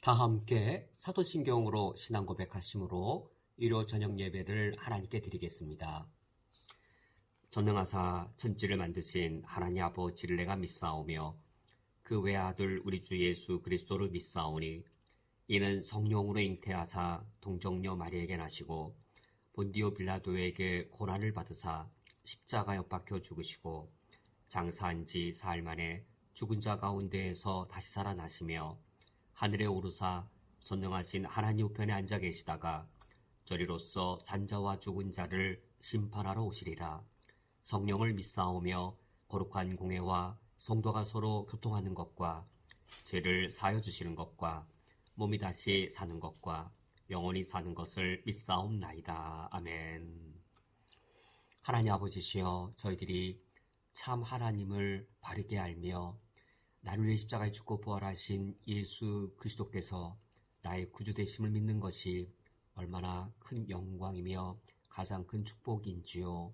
다 함께 사도신경으로 신앙 고백하심으로 일요 저녁 예배를 하나님께 드리겠습니다. 전능하사 천지를 만드신 하나님 아버지를 내가 믿사오며 그 외아들 우리 주 예수 그리스도를 믿사오니 이는 성령으로 잉태하사 동정녀 마리에게 나시고 본디오 빌라도에게 고난을 받으사 십자가에 못 박혀 죽으시고 장사한 지 사흘 만에 죽은 자 가운데에서 다시 살아나시며 하늘에 오르사 전능하신 하나님 우편에 앉아 계시다가 저리로서 산자와 죽은 자를 심판하러 오시리라. 성령을 믿사오며 거룩한 공회와 성도가 서로 교통하는 것과 죄를 사하여 주시는 것과 몸이 다시 사는 것과 영원히 사는 것을 믿사옵나이다. 아멘. 하나님 아버지시여, 저희들이 참 하나님을 바르게 알며 나를 위해 십자가에 죽고 부활하신 예수 그리스도께서 나의 구주 되심을 믿는 것이 얼마나 큰 영광이며 가장 큰 축복인지요.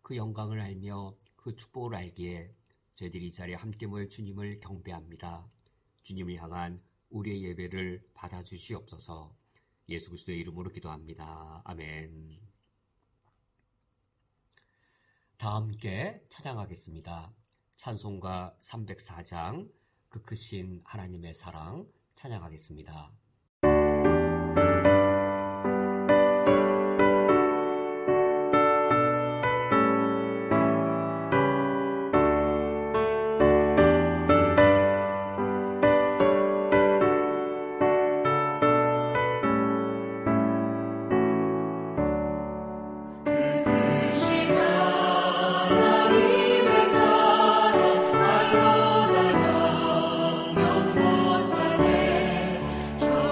그 영광을 알며 그 축복을 알기에 저희들이 이 자리에 함께 모여 주님을 경배합니다. 주님을 향한 우리의 예배를 받아주시옵소서. 예수 그리스도의 이름으로 기도합니다. 아멘. 다 함께 찬양하겠습니다. 찬송가 304장 그 크신 하나님의 사랑 찬양하겠습니다. 저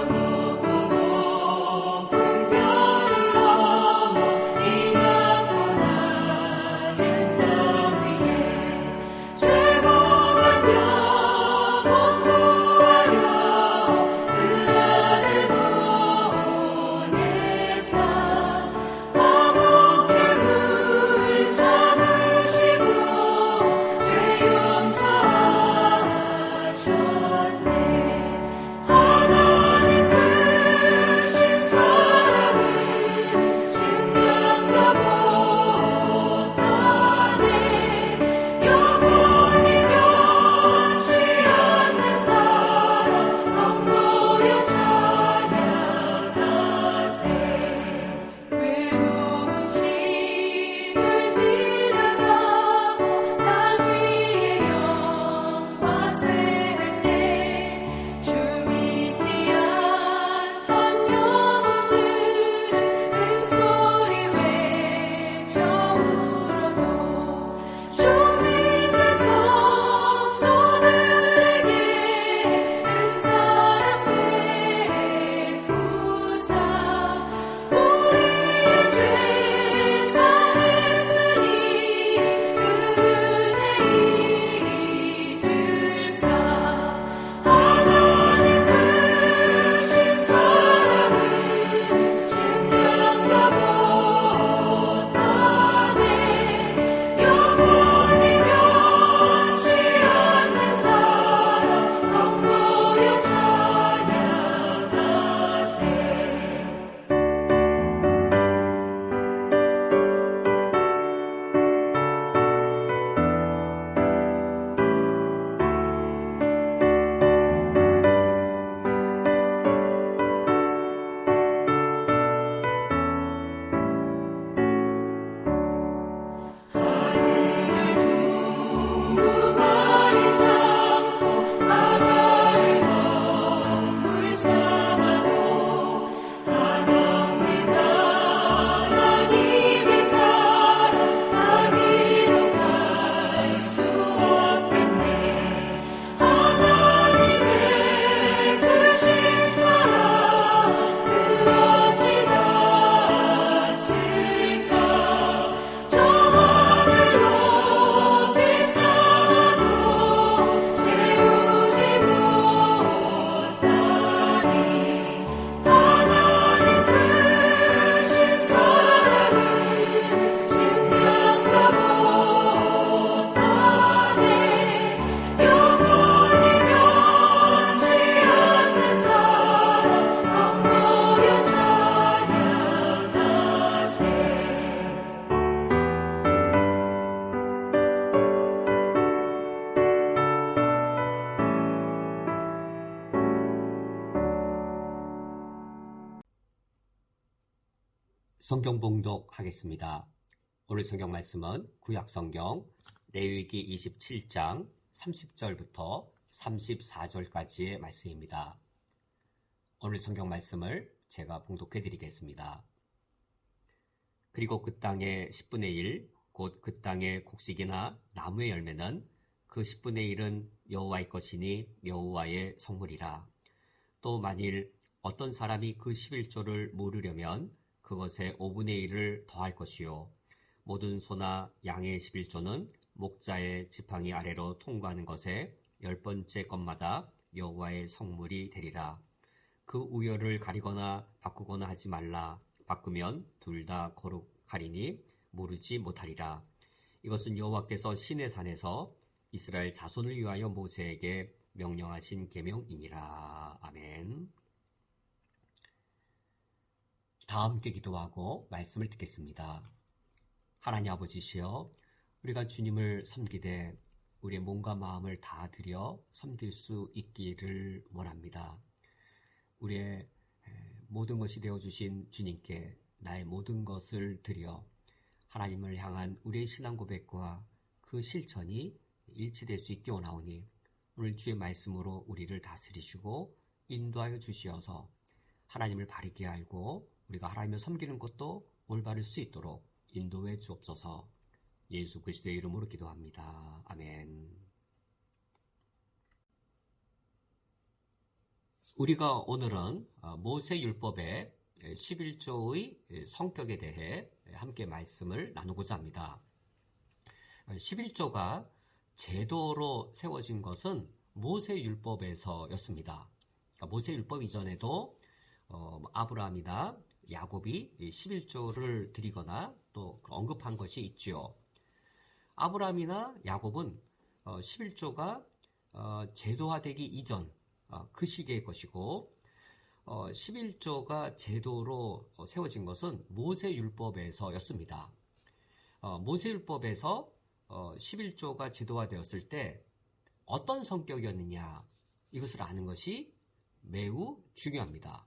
성경 봉독하겠습니다. 오늘 성경 말씀은 구약 성경 레위기 27장 30절부터 34절까지의 말씀입니다. 오늘 성경 말씀을 제가 봉독해 드리겠습니다. 그리고 그 땅의 10분의 1, 곧 그 땅의 곡식이나 나무의 열매는 그 10분의 1은 여호와의 것이니 여호와의 성물이라. 또 만일 어떤 사람이 그 11조를 모르려면 그것에 5분의 1을 더할 것이요. 모든 소나 양의 11조는 목자의 지팡이 아래로 통과하는 것에 10번째 것마다 여호와의 성물이 되리라. 그 우열을 가리거나 바꾸거나 하지 말라. 바꾸면 둘 다 거룩하리니 모르지 못하리라. 이것은 여호와께서 시내 산에서 이스라엘 자손을 위하여 모세에게 명령하신 계명이니라. 아멘. 다 함께 기도하고 말씀을 듣겠습니다. 하나님 아버지시여, 우리가 주님을 섬기되 우리의 몸과 마음을 다 들여 섬길 수 있기를 원합니다. 우리의 모든 것이 되어주신 주님께 나의 모든 것을 드려 하나님을 향한 우리의 신앙 고백과 그 실천이 일치될 수 있게 원하오니 오늘 주의 말씀으로 우리를 다스리시고 인도하여 주시어서 하나님을 바르게 알고 우리가 하나님을 섬기는 것도 올바를 수 있도록 인도해 주옵소서. 예수 그리스도의 이름으로 기도합니다. 아멘. 우리가 오늘은 모세율법의 11조의 성격에 대해 함께 말씀을 나누고자 합니다. 11조가 제도로 세워진 것은 모세율법에서였습니다. 모세율법 이전에도 아브라함이나 야곱이 11조를 드리거나 또 언급한 것이 있지요. 아브라함이나 야곱은 11조가 제도화되기 이전 그 시기의 것이고 11조가 제도로 세워진 것은 모세율법에서였습니다. 모세율법에서 11조가 제도화되었을 때 어떤 성격이었느냐, 이것을 아는 것이 매우 중요합니다.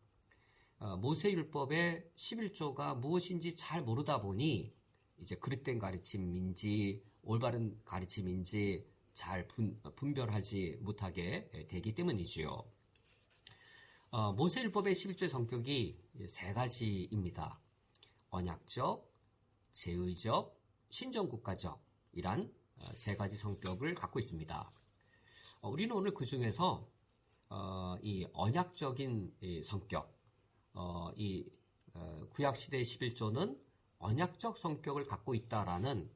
모세율법의 11조가 무엇인지 잘 모르다 보니 이제 그릇된 가르침인지 올바른 가르침인지 잘 분별하지 못하게 되기 때문이지요. 모세율법의 11조의 성격이 세 가지입니다. 언약적, 제의적, 신정국가적 이란 세 가지 성격을 갖고 있습니다. 우리는 오늘 그 중에서 이 언약적인 성격, 구약시대의 11조는 언약적 성격을 갖고 있다라는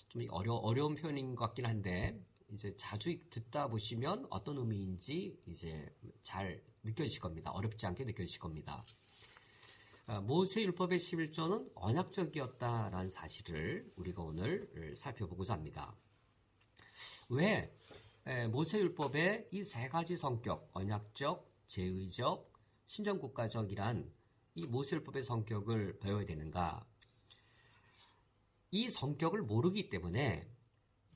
좀 어려운 표현인 것 같긴 한데, 이제 자주 듣다 보시면 어떤 의미인지 이제 잘 느껴지실 겁니다. 어렵지 않게 느껴지실 겁니다. 모세율법의 11조는 언약적이었다라는 사실을 우리가 오늘 살펴보고자 합니다. 왜 모세율법의 이 세 가지 성격, 언약적, 제의적, 신정국가적이란 이 모세율법의 성격을 배워야 되는가? 이 성격을 모르기 때문에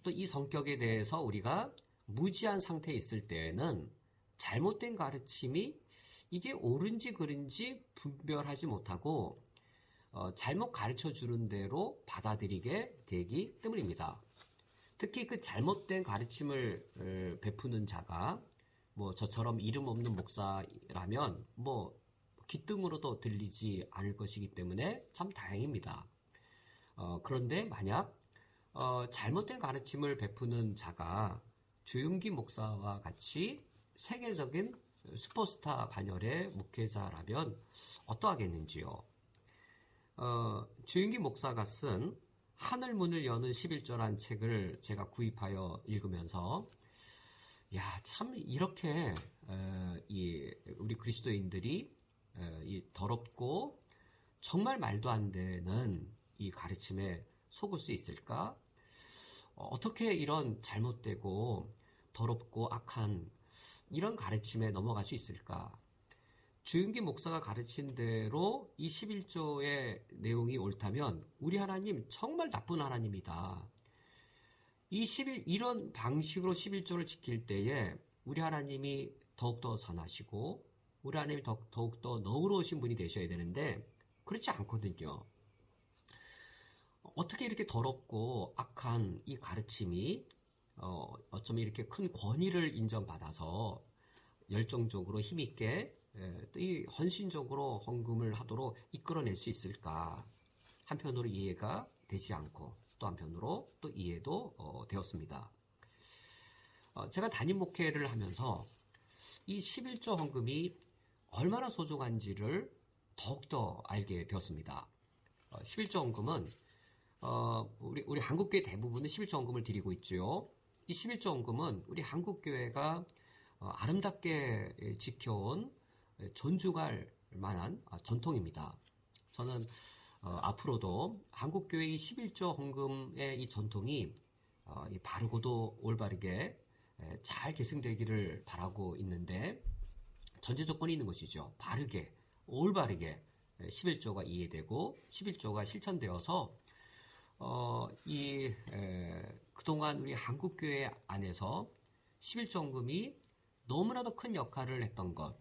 또 이 성격에 대해서 우리가 무지한 상태에 있을 때에는 잘못된 가르침이 이게 옳은지 그른지 분별하지 못하고 잘못 가르쳐 주는 대로 받아들이게 되기 때문입니다. 특히 그 잘못된 가르침을 베푸는 자가 저처럼 이름 없는 목사라면 귀등으로도 들리지 않을 것이기 때문에 참 다행입니다. 그런데 만약 잘못된 가르침을 베푸는 자가 조용기 목사와 같이 세계적인 슈퍼스타 반열의 목회자라면 어떠하겠는지요. 조용기 목사가 쓴 하늘 문을 여는 11조란 책을 제가 구입하여 읽으면서 참 이렇게 우리 그리스도인들이 이 더럽고 정말 말도 안 되는 이 가르침에 속을 수 있을까? 어떻게 이런 잘못되고 더럽고 악한 이런 가르침에 넘어갈 수 있을까? 조윤기 목사가 가르친 대로 이 11조의 내용이 옳다면 우리 하나님 정말 나쁜 하나님이다. 이런 방식으로 11조를 지킬 때에 우리 하나님이 더욱더 선하시고 우리 하나님이 더욱더 너그러우신 분이 되셔야 되는데 그렇지 않거든요. 어떻게 이렇게 더럽고 악한 이 가르침이 어쩌면 이렇게 큰 권위를 인정받아서 열정적으로 힘있게 또 이 헌신적으로 헌금을 하도록 이끌어낼 수 있을까? 한편으로 이해가 되지 않고 또 한편으로 또 이해도 되었습니다. 제가 담임 목회를 하면서 이 11조 헌금이 얼마나 소중한지를 더욱더 알게 되었습니다. 11조 헌금은 우리 한국교회 대부분은 11조 헌금을 드리고 있죠. 이 11조 헌금은 우리 한국교회가 아름답게 지켜온 존중할 만한 전통입니다. 저는 앞으로도 한국교회의 11조 헌금의 이 전통이 바르고도 올바르게 잘 계승되기를 바라고 있는데 전제 조건이 있는 것이죠. 바르게, 올바르게 11조가 이해되고 11조가 실천되어서 그동안 우리 한국교회 안에서 11조 헌금이 너무나도 큰 역할을 했던 것,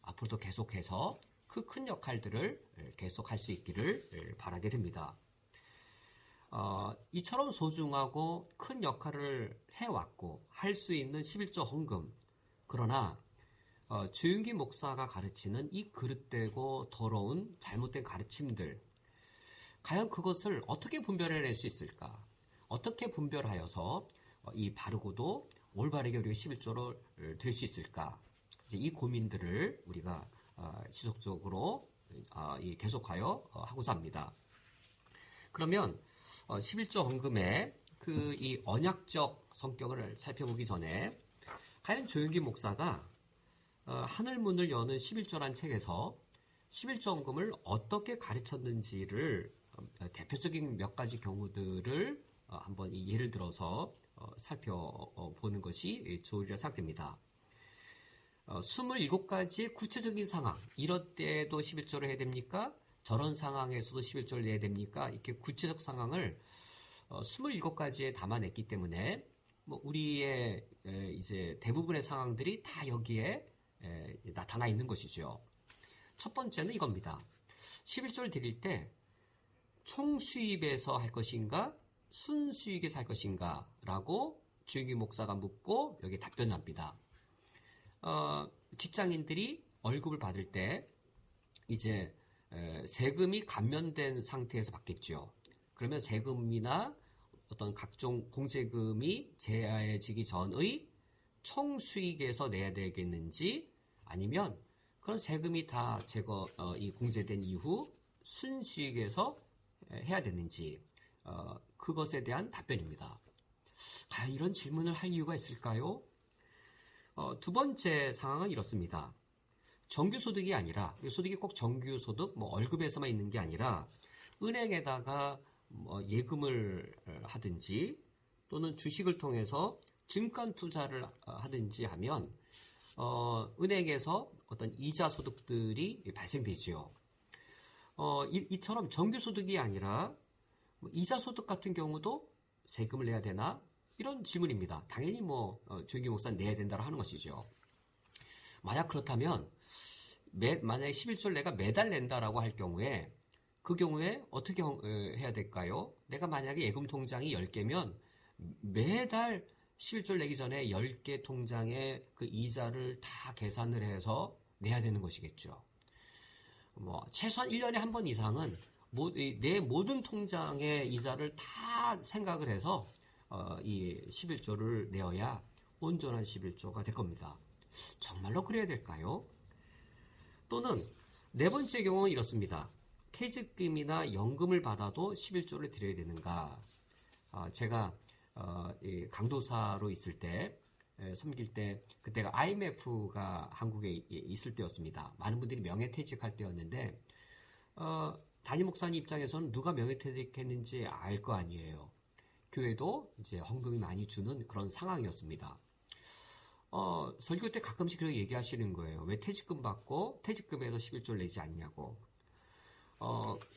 앞으로도 계속해서 그 큰 역할들을 계속할 수 있기를 바라게 됩니다. 이처럼 소중하고 큰 역할을 해왔고 할 수 있는 11조 헌금, 그러나 조윤기 목사가 가르치는 이 그릇되고 더러운 잘못된 가르침들, 과연 그것을 어떻게 분별해낼 수 있을까? 어떻게 분별하여서 이 바르고도 올바르게 우리가 11조를 드릴 수 있을까? 이제 이 고민들을 우리가 지속적으로 계속하여 하고자 합니다. 그러면 11조 헌금의 이 언약적 성격을 살펴보기 전에 과연 조윤기 목사가 하늘문을 여는 11조란 책에서 11조 헌금을 어떻게 가르쳤는지를 대표적인 몇 가지 경우들을 한번 예를 들어서 살펴보는 것이 좋으리라 생각됩니다. 27가지 구체적인 상황, 이럴 때도 11조를 해야 됩니까? 저런 상황에서도 11조를 내야 됩니까? 이렇게 구체적 상황을 27가지에 담아냈기 때문에 우리의 이제 대부분의 상황들이 다 여기에 나타나 있는 것이죠. 첫 번째는 이겁니다. 11조를 드릴 때 총수입에서 할 것인가 순수익에서 할 것인가 라고 조윤기 목사가 묻고 여기에 답변합니다. 직장인들이 월급을 받을 때 이제 세금이 감면된 상태에서 받겠죠. 그러면 세금이나 어떤 각종 공제금이 제하해지기 전의 총수익에서 내야 되겠는지, 아니면 그런 세금이 다 이 공제된 이후 순수익에서 해야 되는지, 그것에 대한 답변입니다. 과연 이런 질문을 할 이유가 있을까요? 두 번째 상황은 이렇습니다. 정규소득이 아니라, 소득이 꼭 정규소득, 월급에서만 있는 게 아니라 은행에다가 예금을 하든지 또는 주식을 통해서 증권 투자를 하든지 하면 은행에서 어떤 이자 소득들이 발생되지요. 이처럼 정규소득이 아니라 이자 소득 같은 경우도 세금을 내야 되나? 이런 질문입니다. 당연히 조윤기 목사는 내야 된다고 하는 것이죠. 만약 그렇다면 만약에 11조를 내가 매달 낸다라고 할 경우에 그 경우에 어떻게 해야 될까요? 내가 만약에 예금 통장이 10개면 매달 11조를 내기 전에 10개 통장의 그 이자를 다 계산을 해서 내야 되는 것이겠죠. 최소한 1년에 한 번 이상은 내 모든 통장의 이자를 다 생각을 해서 이 11조를 내어야 온전한 11조가 될 겁니다. 정말로 그래야 될까요? 또는 네 번째 경우는 이렇습니다. 퇴직금이나 연금을 받아도 11조를 드려야 되는가? 제가 강도사로 있을 때, 섬길 때, 그때가 IMF가 한국에 있을 때였습니다. 많은 분들이 명예퇴직할 때였는데, 담임 목사님 입장에서는 누가 명예퇴직했는지 알 거 아니에요. 교회도 이제 헌금이 많이 주는 그런 상황이었습니다. 설교 때 가끔씩 그렇게 얘기하시는 거예요. 왜 퇴직금 받고 퇴직금에서 11조를 내지 않냐고.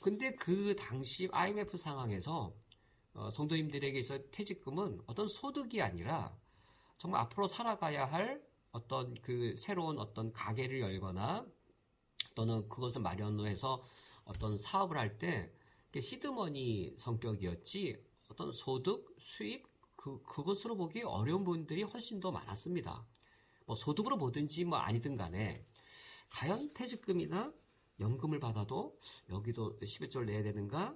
근데 그 당시 IMF 상황에서 성도님들에게 있어 퇴직금은 어떤 소득이 아니라 정말 앞으로 살아가야 할 어떤 그 새로운 어떤 가게를 열거나 또는 그것을 마련해서 어떤 사업을 할 때 시드머니 성격이었지 어떤 소득, 수입 그것으로 보기 어려운 분들이 훨씬 더 많았습니다. 뭐 소득으로 보든지 뭐 아니든 간에 과연 퇴직금이나 연금을 받아도 여기도 11조를 내야 되는가?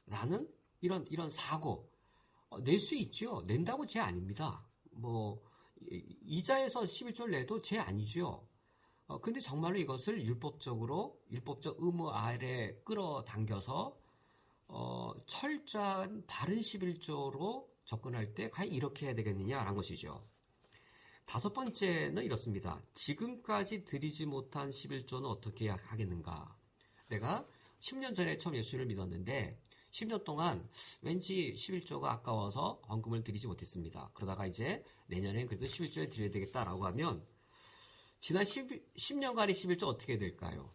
라는 이런 사고 낼 수 있죠. 낸다고 죄 아닙니다. 뭐 이자에서 11조를 내도 죄 아니죠. 근데 정말로 이것을 율법적 의무 아래 끌어당겨서 철저한 바른 11조로 접근할 때 과연 이렇게 해야 되겠느냐라는 것이죠. 다섯 번째는 이렇습니다. 지금까지 드리지 못한 11조는 어떻게 하겠는가? 내가 10년 전에 처음 예수를 믿었는데 10년 동안 왠지 11조가 아까워서 헌금을 드리지 못했습니다. 그러다가 이제 내년엔 그래도 11조를 드려야 되겠다라고 하면 지난 10년간의 11조 어떻게 될까요?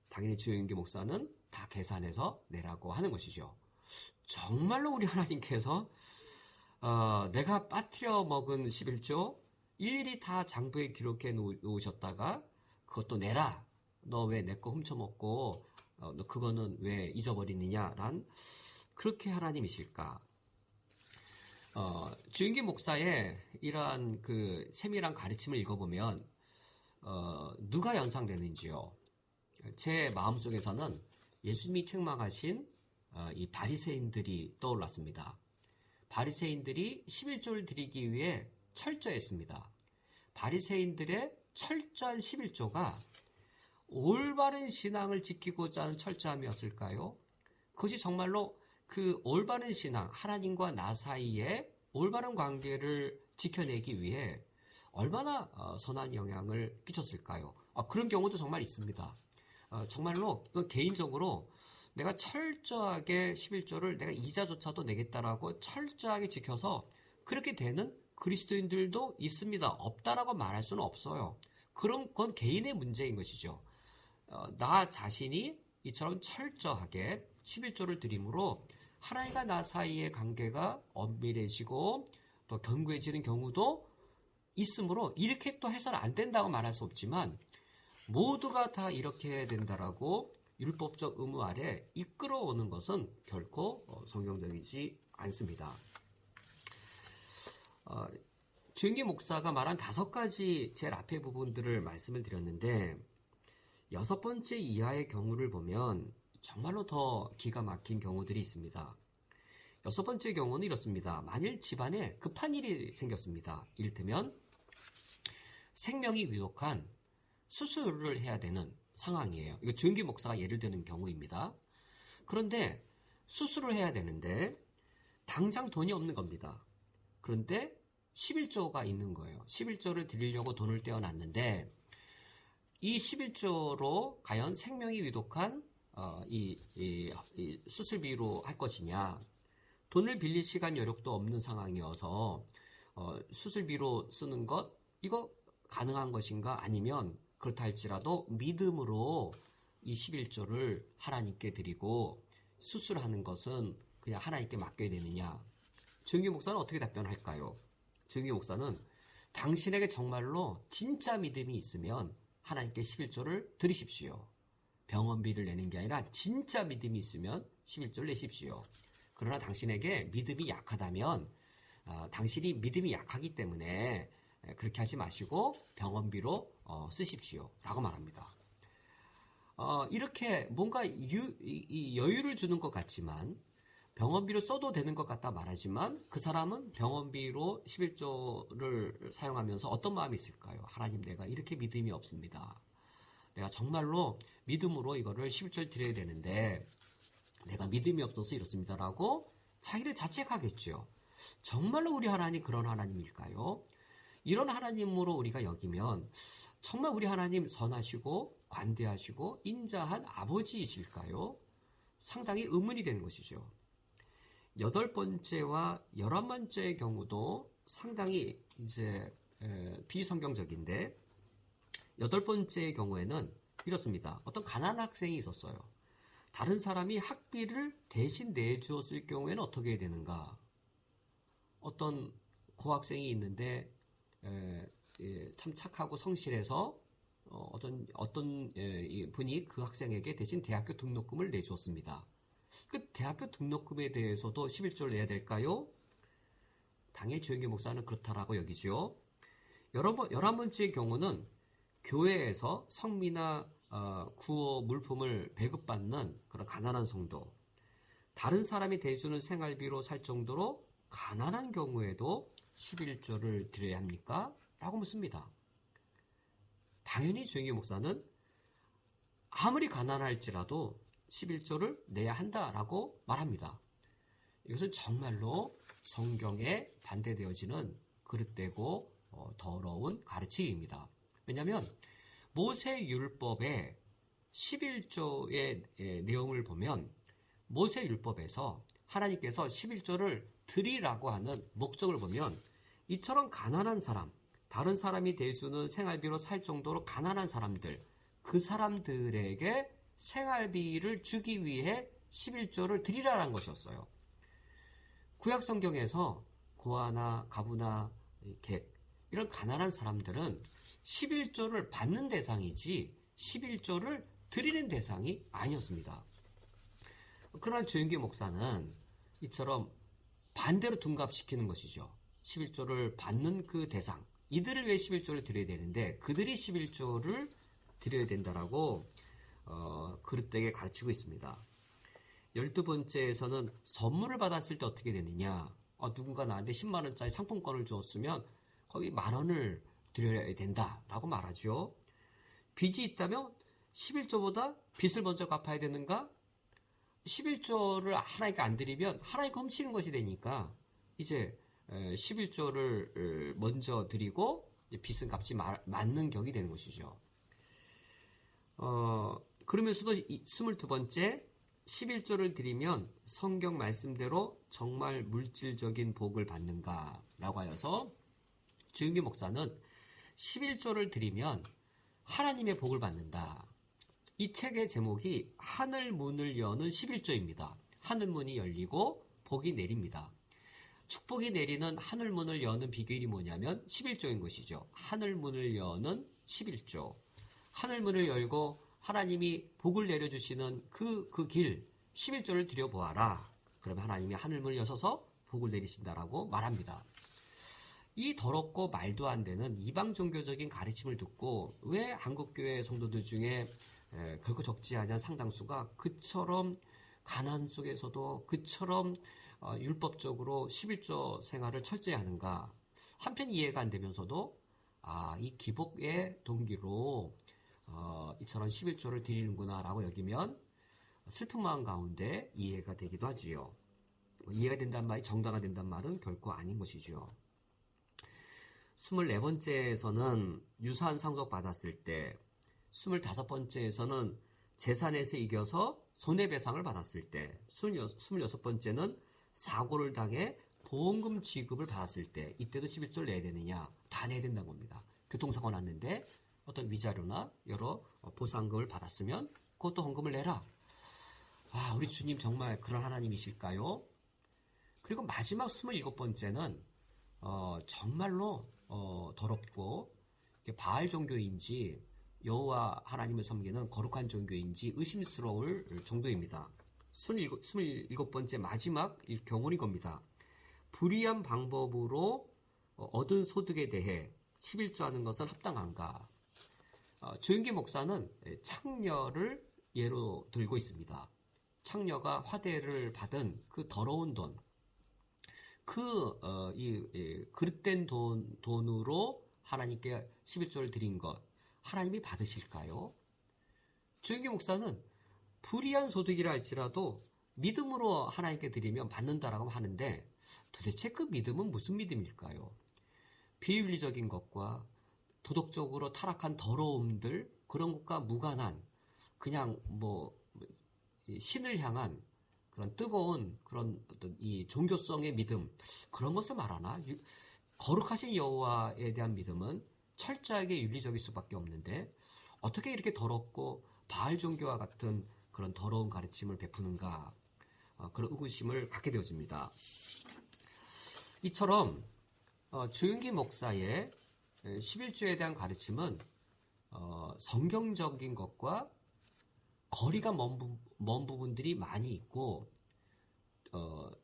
당연히 주영기 목사는 다 계산해서 내라고 하는 것이죠. 정말로 우리 하나님께서 내가 빠뜨려 먹은 11조 일일이 다 장부에 기록해 놓으셨다가 그것도 내라. 너 왜 내 거 훔쳐먹고 너 그거는 왜 잊어버리느냐란 그렇게 하나님이실까? 주영기 목사의 이러한 그 세밀한 가르침을 읽어보면 누가 연상되는지요? 제 마음속에서는 예수님이 책망하신 이 바리새인들이 떠올랐습니다. 바리새인들이 11조를 드리기 위해 철저했습니다. 바리새인들의 철저한 11조가 올바른 신앙을 지키고자 하는 철저함이었을까요? 그것이 정말로 그 올바른 신앙, 하나님과 나 사이에 올바른 관계를 지켜내기 위해 얼마나 선한 영향을 끼쳤을까요? 그런 경우도 정말 있습니다. 정말로 개인적으로 내가 철저하게 11조를 내가 이자조차도 내겠다라고 철저하게 지켜서 그렇게 되는 그리스도인들도 있습니다. 없다라고 말할 수는 없어요. 그런 건 개인의 문제인 것이죠. 나 자신이 이처럼 철저하게 11조를 드림으로 하나님과 나 사이의 관계가 엄밀해지고 또 견고해지는 경우도 있으므로 이렇게 또 해서는 안 된다고 말할 수 없지만 모두가 다 이렇게 해야 된다라고 율법적 의무 아래 이끌어오는 것은 결코 성경적이지 않습니다. 주영기 목사가 말한 5가지 제일 앞에 부분들을 말씀을 드렸는데 6번째 이하의 경우를 보면 정말로 더 기가 막힌 경우들이 있습니다. 6번째 경우는 이렇습니다. 만일 집안에 급한 일이 생겼습니다. 이를테면 생명이 위독한 수술을 해야 되는 상황이에요. 이거 주영기 목사가 예를 드는 경우입니다. 그런데 수술을 해야 되는데 당장 돈이 없는 겁니다. 그런데 11조가 있는 거예요. 11조를 드리려고 돈을 떼어놨는데 이 11조로 과연 생명이 위독한 이 수술비로 할 것이냐, 돈을 빌릴 시간 여력도 없는 상황이어서 수술비로 쓰는 것 이거 가능한 것인가? 아니면 그렇다 할지라도 믿음으로 이 11조를 하나님께 드리고 수술하는 것은 그냥 하나님께 맡겨야 되느냐? 주영기 목사는 어떻게 답변할까요? 주영기 목사는 당신에게 정말로 진짜 믿음이 있으면 하나님께 11조를 드리십시오. 병원비를 내는 게 아니라 진짜 믿음이 있으면 11조를 내십시오. 그러나 당신에게 믿음이 약하다면 당신이 믿음이 약하기 때문에 그렇게 하지 마시고 병원비로 쓰십시오. 라고 말합니다. 이렇게 뭔가 여유를 주는 것 같지만 병원비로 써도 되는 것 같다 말하지만 그 사람은 병원비로 11조를 사용하면서 어떤 마음이 있을까요? 하나님, 내가 이렇게 믿음이 없습니다. 내가 정말로 믿음으로 이거를 11조를 드려야 되는데 내가 믿음이 없어서 이렇습니다라고 자기를 자책하겠죠. 정말로 우리 하나님 그런 하나님일까요? 이런 하나님으로 우리가 여기면 정말 우리 하나님 선하시고 관대하시고 인자한 아버지이실까요? 상당히 의문이 되는 것이죠. 8번째와 11번째의 경우도 상당히 이제 비성경적인데 8번째의 경우에는 이렇습니다. 어떤 가난한 학생이 있었어요. 다른 사람이 학비를 대신 내주었을 경우에는 어떻게 해야 되는가? 어떤 고학생이 있는데 참 착하고 성실해서 어떤 분이 그 학생에게 대신 대학교 등록금을 내주었습니다. 그 대학교 등록금에 대해서도 11조를 내야 될까요? 당연히 조영기 목사는 그렇다라고 여기죠. 11번째의 경우는 교회에서 성미나 구호 물품을 배급받는 그런 가난한 성도, 다른 사람이 대주는 생활비로 살 정도로 가난한 경우에도 11조를 드려야 합니까? 라고 묻습니다. 당연히 조영기 목사는 아무리 가난할지라도 11조를 내야 한다라고 말합니다. 이것은 정말로 성경에 반대되어지는 그릇되고 더러운 가르침입니다. 왜냐하면 모세율법의 11조의 내용을 보면 모세율법에서 하나님께서 11조를 드리라고 하는 목적을 보면 이처럼 가난한 사람, 다른 사람이 대주는 생활비로 살 정도로 가난한 사람들, 그 사람들에게 생활비를 주기 위해 11조를 드리라는 것이었어요. 구약 성경에서 고아나 가부나 객, 이런 가난한 사람들은 11조를 받는 대상이지 11조를 드리는 대상이 아니었습니다. 그러나 조영기 목사는 이처럼 반대로 둔갑시키는 것이죠. 11조를 받는 그 대상, 이들을 위해 11조를 드려야 되는데 그들이 11조를 드려야 된다라고 그릇되게 가르치고 있습니다. 12번째에서는 선물을 받았을 때 어떻게 되느냐. 누군가 나한테 10만 원짜리 상품권을 주었으면 거기 만 원을 드려야 된다라고 말하죠. 빚이 있다면 11조보다 빚을 먼저 갚아야 되는가? 11조를 하나님께 안 드리면 하나님께 훔치는 것이 되니까 이제 11조를 먼저 드리고 빚은 갚지 않는 격이 되는 것이죠. 그러면서도 22번째 11조를 드리면 성경 말씀대로 정말 물질적인 복을 받는가 라고 하여서 조영기 목사는 11조를 드리면 하나님의 복을 받는다. 이 책의 제목이 하늘 문을 여는 11조입니다. 하늘 문이 열리고 복이 내립니다. 축복이 내리는 하늘 문을 여는 비결이 뭐냐면 11조인 것이죠. 하늘 문을 여는 11조. 하늘 문을 열고 하나님이 복을 내려주시는 그 길, 11조를 드려보아라. 그러면 하나님이 하늘 문을 여셔서 복을 내리신다라고 말합니다. 이 더럽고 말도 안 되는 이방 종교적인 가르침을 듣고 왜 한국교회 성도들 중에 결코 적지 않은 상당수가 그처럼 가난 속에서도 그처럼 율법적으로 11조 생활을 철저히 하는가. 한편 이해가 안 되면서도 이 기복의 동기로 이처럼 11조를 드리는구나 라고 여기면 슬픈 마음 가운데 이해가 되기도 하지요. 이해가 된다는 말이 정당화 된다는 말은 결코 아닌 것이죠. 24번째에서는 유산 상속 받았을 때, 25번째에서는 재산에서 이겨서 손해배상을 받았을 때, 26번째는 사고를 당해 보험금 지급을 받았을 때, 이때도 11조를 내야 되느냐? 다 내야 된다는 겁니다. 교통사고 났는데 어떤 위자료나 여러 보상금을 받았으면 그것도 헌금을 내라. 우리 주님 정말 그런 하나님이실까요? 그리고 마지막 27번째는 정말로 더럽고 바알 종교인지 여호와 하나님을 섬기는 거룩한 종교인지 의심스러울 정도입니다. 27번째 마지막 경우는 이겁니다. 불의한 방법으로 얻은 소득에 대해 11조 하는 것은 합당한가? 조영기 목사는 창녀를 예로 들고 있습니다. 창녀가 화대를 받은 그 더러운 돈, 그릇된 돈으로 하나님께 11조를 드린 것, 하나님이 받으실까요? 조영기 목사는 불의한 소득이라 할지라도 믿음으로 하나님께 드리면 받는다라고 하는데 도대체 그 믿음은 무슨 믿음일까요? 비윤리적인 것과 도덕적으로 타락한 더러움들, 그런 것과 무관한 그냥 신을 향한 그런 뜨거운 그런 어떤 이 종교성의 믿음, 그런 것을 말하나? 거룩하신 여호와에 대한 믿음은 철저하게 윤리적일 수밖에 없는데 어떻게 이렇게 더럽고 바알 종교와 같은 그런 더러운 가르침을 베푸는가? 그런 의구심을 갖게 되어집니다. 이처럼 조영기 목사의 11조에 대한 가르침은 성경적인 것과 거리가 먼 부분들이 많이 있고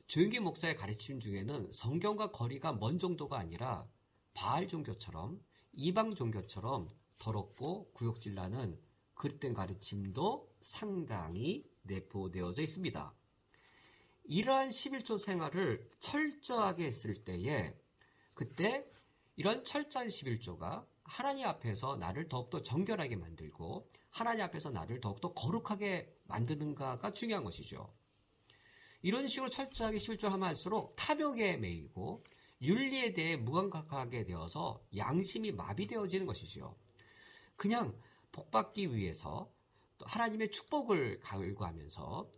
조윤기 목사의 가르침 중에는 성경과 거리가 먼 정도가 아니라 바알 종교처럼 이방 종교처럼 더럽고 구역질나는 그릇된 가르침도 상당히 내포되어져 있습니다. 이러한 11조 생활을 철저하게 했을 때에 그때 이런 철저한 11조가 하나님 앞에서 나를 더욱더 정결하게 만들고 하나님 앞에서 나를 더욱더 거룩하게 만드는가가 중요한 것이죠. 이런 식으로 철저하게 11조를 하면 할수록 탐욕에 매이고 윤리에 대해 무감각하게 되어서 양심이 마비되어지는 것이죠. 그냥 복받기 위해서 하나님의 축복을 갈구하면서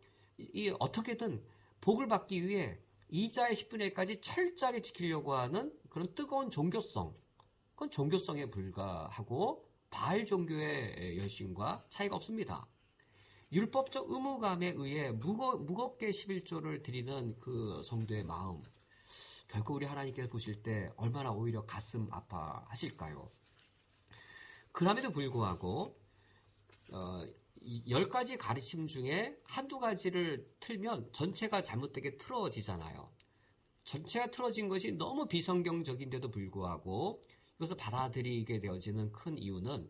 어떻게든 복을 받기 위해 이자의 10분의 1까지 철저하게 지키려고 하는 그런 뜨거운 종교성, 그건 종교성에 불과하고 바알 종교의 열심과 차이가 없습니다. 율법적 의무감에 의해 무겁게 11조를 드리는 그 성도의 마음, 결국 우리 하나님께서 보실 때 얼마나 오히려 가슴 아파하실까요? 그럼에도 불구하고 10가지 가르침 중에 한두 가지를 틀면 전체가 잘못되게 틀어지잖아요. 전체가 틀어진 것이 너무 비성경적인데도 불구하고 이것을 받아들이게 되어지는 큰 이유는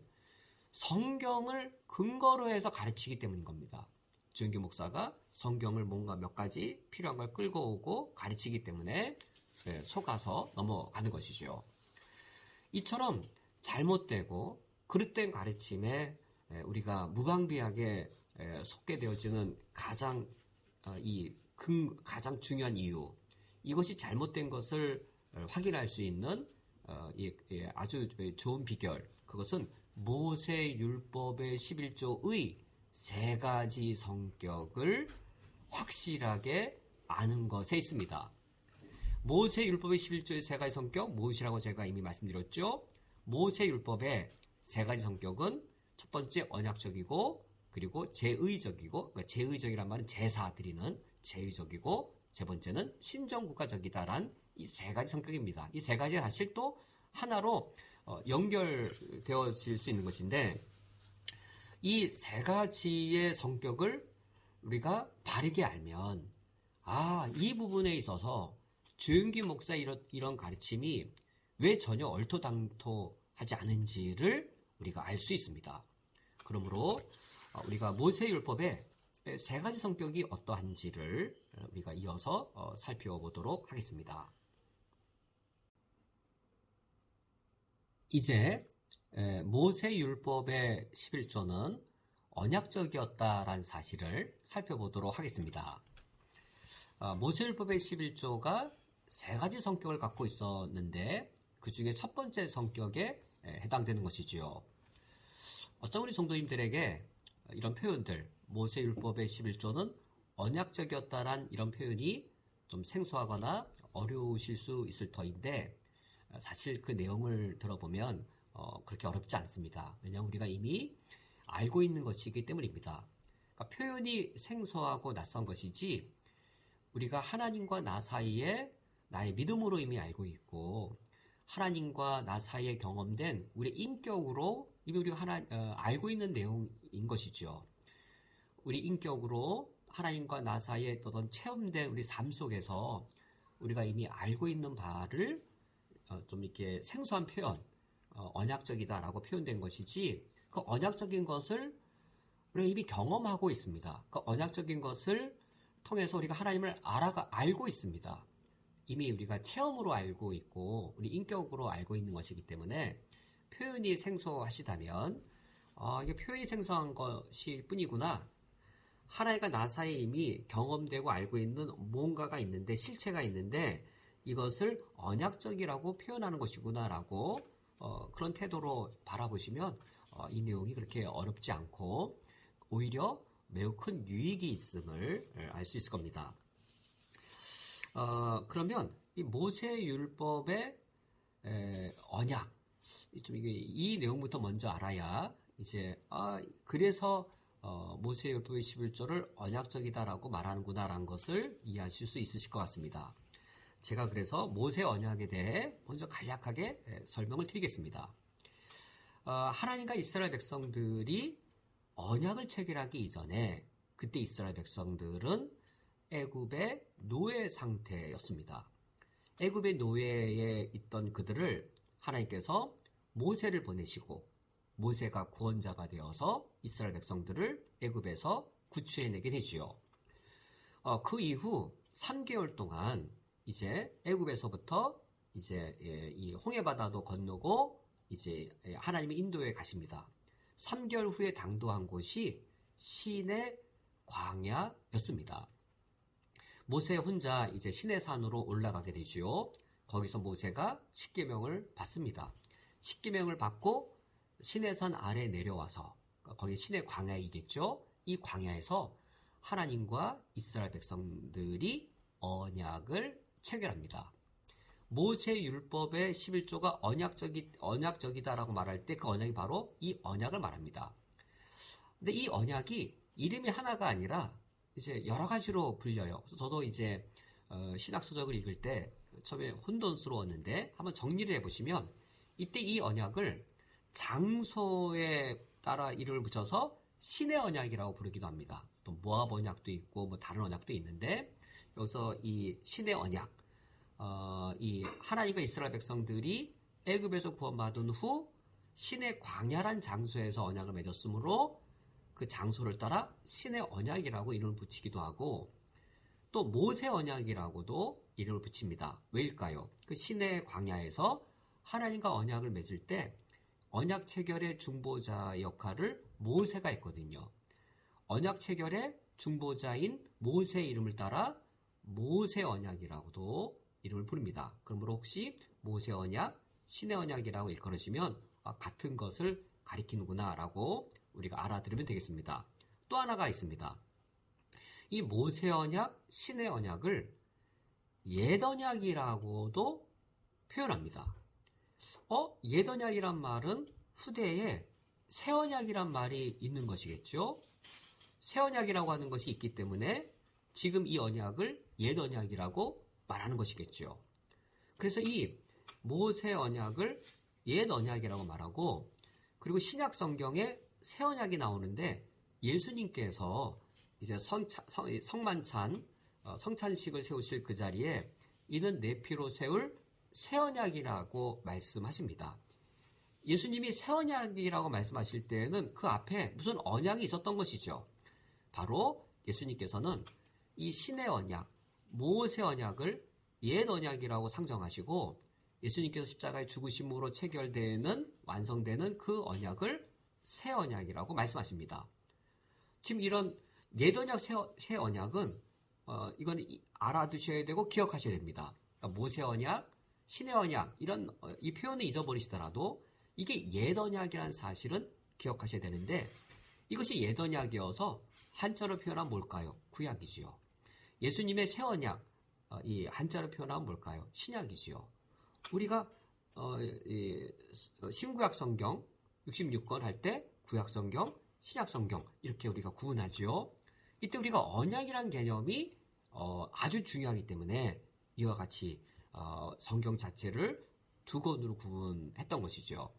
성경을 근거로 해서 가르치기 때문인 겁니다. 조윤기 목사가 성경을 뭔가 몇 가지 필요한 걸 끌고 오고 가르치기 때문에 속아서 넘어가는 것이죠. 이처럼 잘못되고 그릇된 가르침에 우리가 무방비하게 속게 되어지는 가장 중요한 이유, 이것이 잘못된 것을 확인할 수 있는 아주 좋은 비결, 그것은 모세율법의 11조의 세 가지 성격을 확실하게 아는 것에 있습니다. 모세율법의 11조의 세 가지 성격, 무엇이라고 제가 이미 말씀드렸죠? 모세율법의 세 가지 성격은 첫 번째 언약적이고, 그리고 제의적이고, 그러니까 제의적이란 말은 제사 드리는 제의적이고, 세 번째는 신정국가적이다란 이 세 가지 성격입니다. 이 세 가지가 사실 또 하나로 연결되어질 수 있는 것인데, 이 세 가지의 성격을 우리가 바르게 알면, 이 부분에 있어서 조윤기 목사 이런 가르침이 왜 전혀 얼토당토하지 않은지를 우리가 알 수 있습니다. 그러므로 우리가 모세율법의 세 가지 성격이 어떠한지를 우리가 이어서 살펴보도록 하겠습니다. 이제 모세율법의 11조는 언약적이었다라는 사실을 살펴보도록 하겠습니다. 모세율법의 11조가 세 가지 성격을 갖고 있었는데 그 중에 첫 번째 성격에 해당되는 것이지요. 어쩜 우리 성도님들에게 이런 표현들, 모세율법의 11조는 언약적이었다란 이런 표현이 좀 생소하거나 어려우실 수 있을 터인데, 사실 그 내용을 들어보면 그렇게 어렵지 않습니다. 왜냐하면 우리가 이미 알고 있는 것이기 때문입니다. 그러니까 표현이 생소하고 낯선 것이지, 우리가 하나님과 나 사이에 나의 믿음으로 이미 알고 있고, 하나님과 나 사이에 경험된 우리 인격으로 이미 우리가 알고 있는 내용인 것이죠. 우리 인격으로 하나님과 나 사이에 어떤 체험된 우리 삶 속에서 우리가 이미 알고 있는 바를 좀 이렇게 생소한 표현, 언약적이다라고 표현된 것이지, 그 언약적인 것을 우리가 이미 경험하고 있습니다. 그 언약적인 것을 통해서 우리가 하나님을 알고 있습니다. 이미 우리가 체험으로 알고 있고 우리 인격으로 알고 있는 것이기 때문에 표현이 생소하시다면 이게 표현이 생소한 것일 뿐이구나, 하나님과 나 사이에 이미 경험되고 알고 있는 뭔가가 있는데, 실체가 있는데 이것을 언약적이라고 표현하는 것이구나 라고 그런 태도로 바라보시면 이 내용이 그렇게 어렵지 않고 오히려 매우 큰 유익이 있음을 알 수 있을 겁니다. 그러면 이 모세율법의 언약, 이 내용부터 먼저 알아야 이제 그래서 모세율법의 11조를 언약적이다라고 말하는구나라는 것을 이해하실 수 있으실 것 같습니다. 제가 그래서 모세 언약에 대해 먼저 간략하게 설명을 드리겠습니다. 하나님과 이스라엘 백성들이 언약을 체결하기 이전에 그때 이스라엘 백성들은 애굽의 노예 상태였습니다. 애굽의 노예에 있던 그들을 하나님께서 모세를 보내시고 모세가 구원자가 되어서 이스라엘 백성들을 애굽에서 구출해내게 되지요. 그 이후 3개월 동안 이제 애굽에서부터 이제 이 홍해바다도 건너고 이제 하나님의 인도에 가십니다. 3개월 후에 당도한 곳이 시내 광야였습니다. 모세 혼자 이제 시내산으로 올라가게 되지요. 거기서 모세가 십계명을 받습니다. 십계명을 받고 시내산 아래 내려와서 거기 시내 광야이겠죠. 이 광야에서 하나님과 이스라엘 백성들이 언약을 체결합니다. 모세 율법의 11조가 언약적이다라고 말할 때 그 언약이 바로 이 언약을 말합니다. 근데 이 언약이 이름이 하나가 아니라 이제 여러 가지로 불려요. 그래서 저도 이제 신학서적을 읽을 때 처음에 혼돈스러웠는데 한번 정리를 해보시면 이때 이 언약을 장소에 따라 이름을 붙여서 신의 언약이라고 부르기도 합니다. 또 모압 언약도 있고 뭐 다른 언약도 있는데 여기서 이 신의 언약, 이 하나님과 이스라엘 백성들이 애굽에서 구원받은 후 신의 광야란 장소에서 언약을 맺었으므로 그 장소를 따라 신의 언약이라고 이름을 붙이기도 하고 또 모세 언약이라고도 이름을 붙입니다. 왜일까요? 그 신의 광야에서 하나님과 언약을 맺을 때 언약 체결의 중보자 역할을 모세가 했거든요. 언약 체결의 중보자인 모세의 이름을 따라 모세 언약이라고도 이름을 부릅니다. 그러므로 혹시 모세 언약, 신의 언약이라고 일컬어지면 같은 것을 가리키는구나 라고 우리가 알아들으면 되겠습니다. 또 하나가 있습니다. 이 모세 언약, 신의 언약을 옛 언약이라고도 표현합니다. 옛 언약이란 말은 후대에 새 언약이란 말이 있는 것이겠죠. 새 언약이라고 하는 것이 있기 때문에 지금 이 언약을 옛 언약이라고 말하는 것이겠죠. 그래서 이 모세 언약을 옛 언약이라고 말하고 그리고 신약 성경에 새 언약이 나오는데 예수님께서 이제 성찬식을 세우실 그 자리에 이는 내 피로 세울 새 언약이라고 말씀하십니다. 예수님이 새 언약이라고 말씀하실 때에는 그 앞에 무슨 언약이 있었던 것이죠. 바로 예수님께서는 이 신의 언약, 모세 언약을 옛 언약이라고 상정하시고 예수님께서 십자가의 죽으심으로 체결되는 완성되는 그 언약을 새 언약이라고 말씀하십니다. 지금 이런 옛 언약, 새 언약은 이건 알아두셔야 되고 기억하셔야 됩니다. 그러니까 모세 언약, 신의 언약 이런 이 표현을 잊어버리시더라도 이게 옛 언약이라는 사실은 기억하셔야 되는데 이것이 옛 언약이어서 한자로 표현하면 뭘까요? 구약이지요. 예수님의 새 언약 이 한자로 표현하면 뭘까요? 신약이지요. 우리가 신구약 성경 66권 할 때 구약 성경, 신약 성경 이렇게 우리가 구분하지요. 이때 우리가 언약이라는 개념이 아주 중요하기 때문에 이와 같이 성경 자체를 두 권으로 구분했던 것이죠.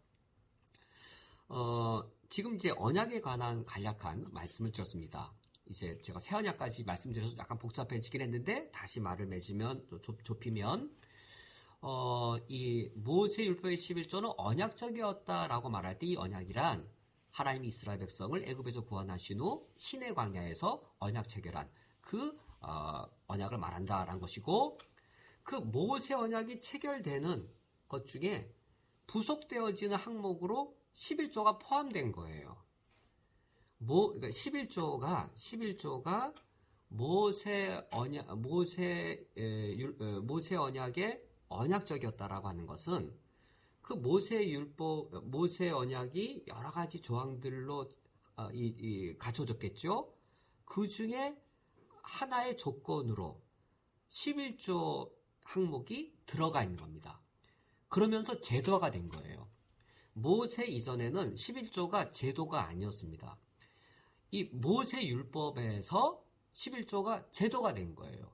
지금 이제 언약에 관한 간략한 말씀을 드렸습니다. 이제 제가 새 언약까지 말씀드려서 약간 복잡해지긴 했는데 다시 말을 맺으면 또 좁히면 이 모세 율법의 11조는 언약적이었다라고 말할 때 이 언약이란 하나님이 이스라엘 백성을 애굽에서 구원하신 후 시내 광야에서 언약 체결한 그 언약을 말한다라는 것이고 그 모세 언약이 체결되는 것 중에 부속되어지는 항목으로 11조가 포함된 거예요. 그러니까 11조가 모세 언약의 언약적이었다라고 하는 것은 그 모세 언약이 여러 가지 조항들로 갖춰졌겠죠. 그 중에 하나의 조건으로 11조 항목이 들어가 있는 겁니다. 그러면서 제도화가 된 거예요. 모세 이전에는 11조가 제도가 아니었습니다. 이 모세 율법에서 11조가 제도가 된 거예요.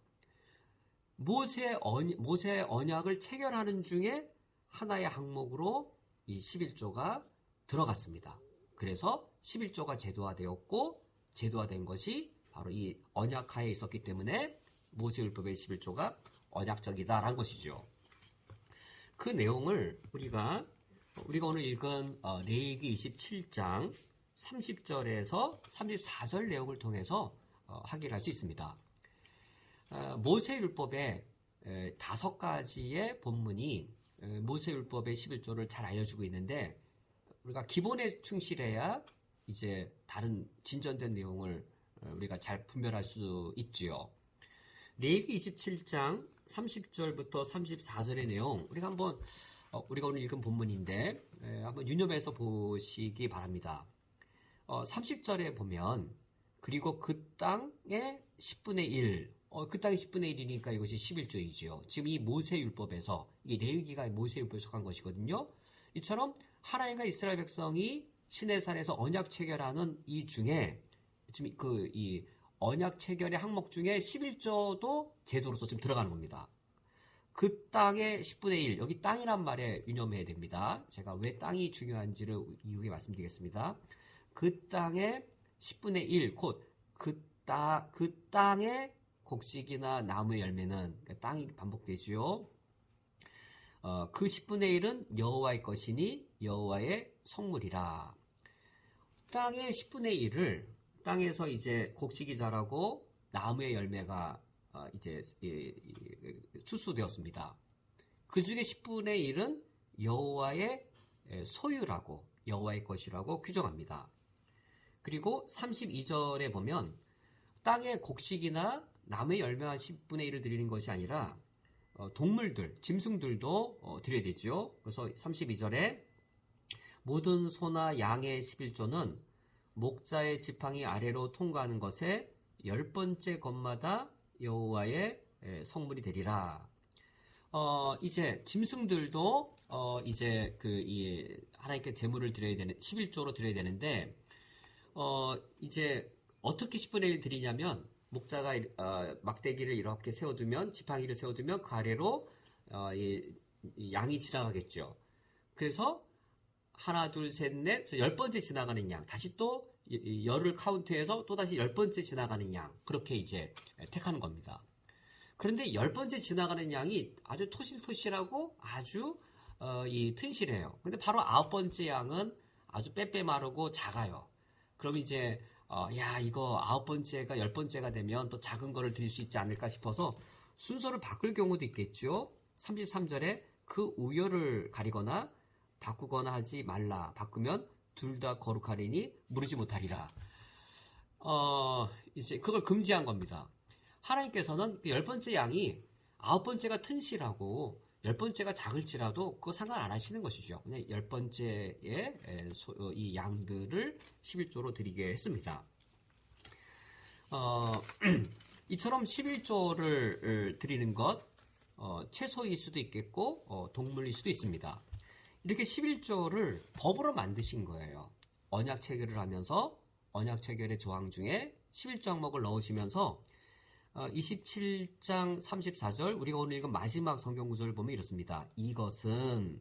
모세 언약을 체결하는 중에 하나의 항목으로 이 11조가 들어갔습니다. 그래서 11조가 제도화되었고 제도화된 것이 바로 이 언약하에 있었기 때문에 모세율법의 11조가 언약적이다라는 것이죠. 그 내용을 우리가 오늘 읽은 레위기 27장 30절에서 34절 내용을 통해서 확인할 수 있습니다. 모세율법의 5가지의 본문이 모세율법의 11조를 잘 알려주고 있는데 우리가 기본에 충실해야 이제 다른 진전된 내용을 우리가 잘 분별할 수 있지요. 레위기 27장 30절부터 34절의 내용 우리가 오늘 읽은 본문인데 한번 유념해서 보시기 바랍니다. 30절에 보면 그리고 그 땅의 10분의 1, 그 땅의 10분의 1이니까 이것이 11조이지요. 지금 이 모세율법에서, 이 레위기가 모세율법에 속한 것이거든요. 이처럼 하나님과 이스라엘 백성이 시내산에서 언약 체결하는 이 중에 지금 이 언약 체결의 항목 중에 11조도 제도로서 지금 들어가는 겁니다. 그 땅의 10분의 1, 여기 땅이란 말에 유념해야 됩니다. 제가 왜 땅이 중요한지를 이후에 말씀드리겠습니다. 그 땅의 10분의 1, 곧 그 땅의 곡식이나 나무의 열매는, 그러니까 땅이 반복되지요. 그 10분의 1은 여호와의 것이니 여호와의 성물이라. 땅의 10분의 1을 땅에서 이제 곡식이 자라고 나무의 열매가 이제 추수되었습니다. 그 중에 10분의 1은 여호와의 소유라고, 여호와의 것이라고 규정합니다. 그리고 32절에 보면 땅의 곡식이나 나무의 열매와 10분의 1을 드리는 것이 아니라 동물들, 짐승들도 드려야 되죠. 그래서 32절에 모든 소나 양의 11조는 목자의 지팡이 아래로 통과하는 것에 10번째 것마다 여호와의 성물이 되리라. 이제 짐승들도 이제 이 하나님께 제물을 드려야 되는 11조로 드려야 되는데 이제 어떻게 10분의 1 드리냐면 목자가 막대기를 이렇게 세워두면, 지팡이를 세워두면 그 아래로 이 양이 지나가겠죠. 그래서 하나, 둘, 셋, 넷, 10번째 지나가는 양, 다시 또 열을 카운트해서 또 다시 10번째 지나가는 양, 그렇게 이제 택하는 겁니다. 그런데 10번째 지나가는 양이 아주 토실토실하고 아주 튼실해요. 근데 바로 9번째 양은 아주 빼빼 마르고 작아요. 그럼 이제 이거 9번째가 10번째가 되면 또 작은 거를 드릴 수 있지 않을까 싶어서 순서를 바꿀 경우도 있겠죠. 33절에 그 우열을 가리거나 바꾸거나 하지 말라. 바꾸면 둘 다 거룩하리니 무르지 못하리라. 이제 그걸 금지한 겁니다. 하나님께서는 그 10번째 양이 9번째가 튼실하고 10번째가 작을지라도 그거 상관 안 하시는 것이죠. 그냥 10번째의 이 양들을 11조로 드리게 했습니다. 이처럼 11조를 드리는 것, 채소일 수도 있겠고 동물일 수도 있습니다. 이렇게 11조를 법으로 만드신 거예요. 언약 체결을 하면서 언약 체결의 조항 중에 11조 항목을 넣으시면서 27장 34절 우리가 오늘 읽은 마지막 성경 구절을 보면 이렇습니다. 이것은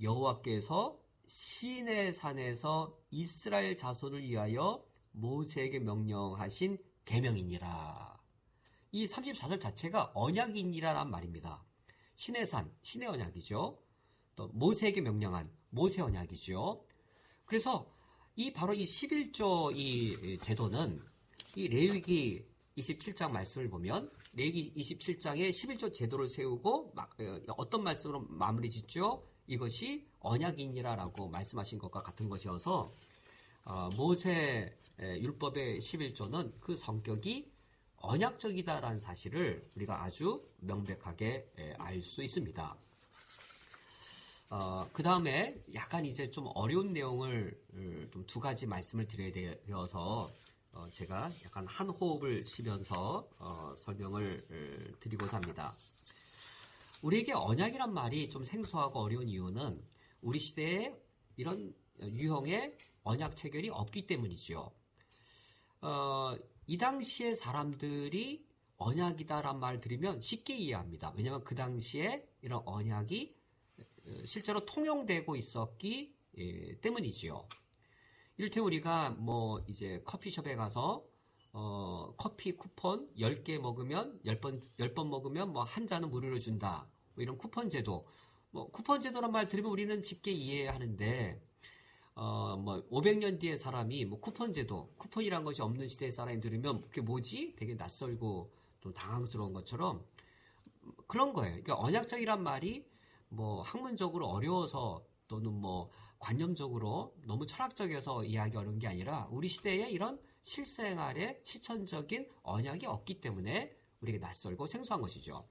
여호와께서 시내산에서 이스라엘 자손을 위하여 모세에게 명령하신 계명이니라. 이 34절 자체가 언약이니라란 말입니다. 시내산, 신의 언약이죠. 또 모세에게 명령한 모세 언약이죠. 그래서 바로 이 11조 이 제도는 이 레위기 27장 말씀을 보면 레위기 27장에 11조 제도를 세우고 어떤 말씀으로 마무리 짓죠? 이것이 언약이니라라고 말씀하신 것과 같은 것이어서 모세 율법의 11조는 그 성격이 언약적이다라는 사실을 우리가 아주 명백하게 알 수 있습니다. 그 다음에 약간 이제 좀 어려운 내용을 좀 2가지 말씀을 드려야 되어서 제가 약간 한 호흡을 쉬면서 설명을 드리고자 합니다. 우리에게 언약이란 말이 좀 생소하고 어려운 이유는 우리 시대에 이런 유형의 언약 체결이 없기 때문이죠. 이 당시에 사람들이 언약이다란 말을 들으면 쉽게 이해합니다. 왜냐하면 그 당시에 이런 언약이 실제로 통용되고 있었기 때문이지요. 이를테면 우리가 뭐 이제 커피숍에 가서 커피 쿠폰 10개 먹으면 10번 먹으면 뭐 한 잔은 무료로 준다. 뭐 이런 쿠폰 제도. 뭐 쿠폰 제도란 말 들으면 우리는 쉽게 이해하는데 뭐 500년 뒤에 사람이 뭐 쿠폰 제도, 쿠폰이란 것이 없는 시대의 사람이 들으면 그게 뭐지? 되게 낯설고 좀 당황스러운 것처럼 그런 거예요. 그러니까 언약적이란 말이 뭐 학문적으로 어려워서 또는 뭐 관념적으로 너무 철학적이어서 이해하기 어려운 게 아니라 우리 시대에 이런 실생활에 실천적인 언약이 없기 때문에 우리에게 낯설고 생소한 것이죠.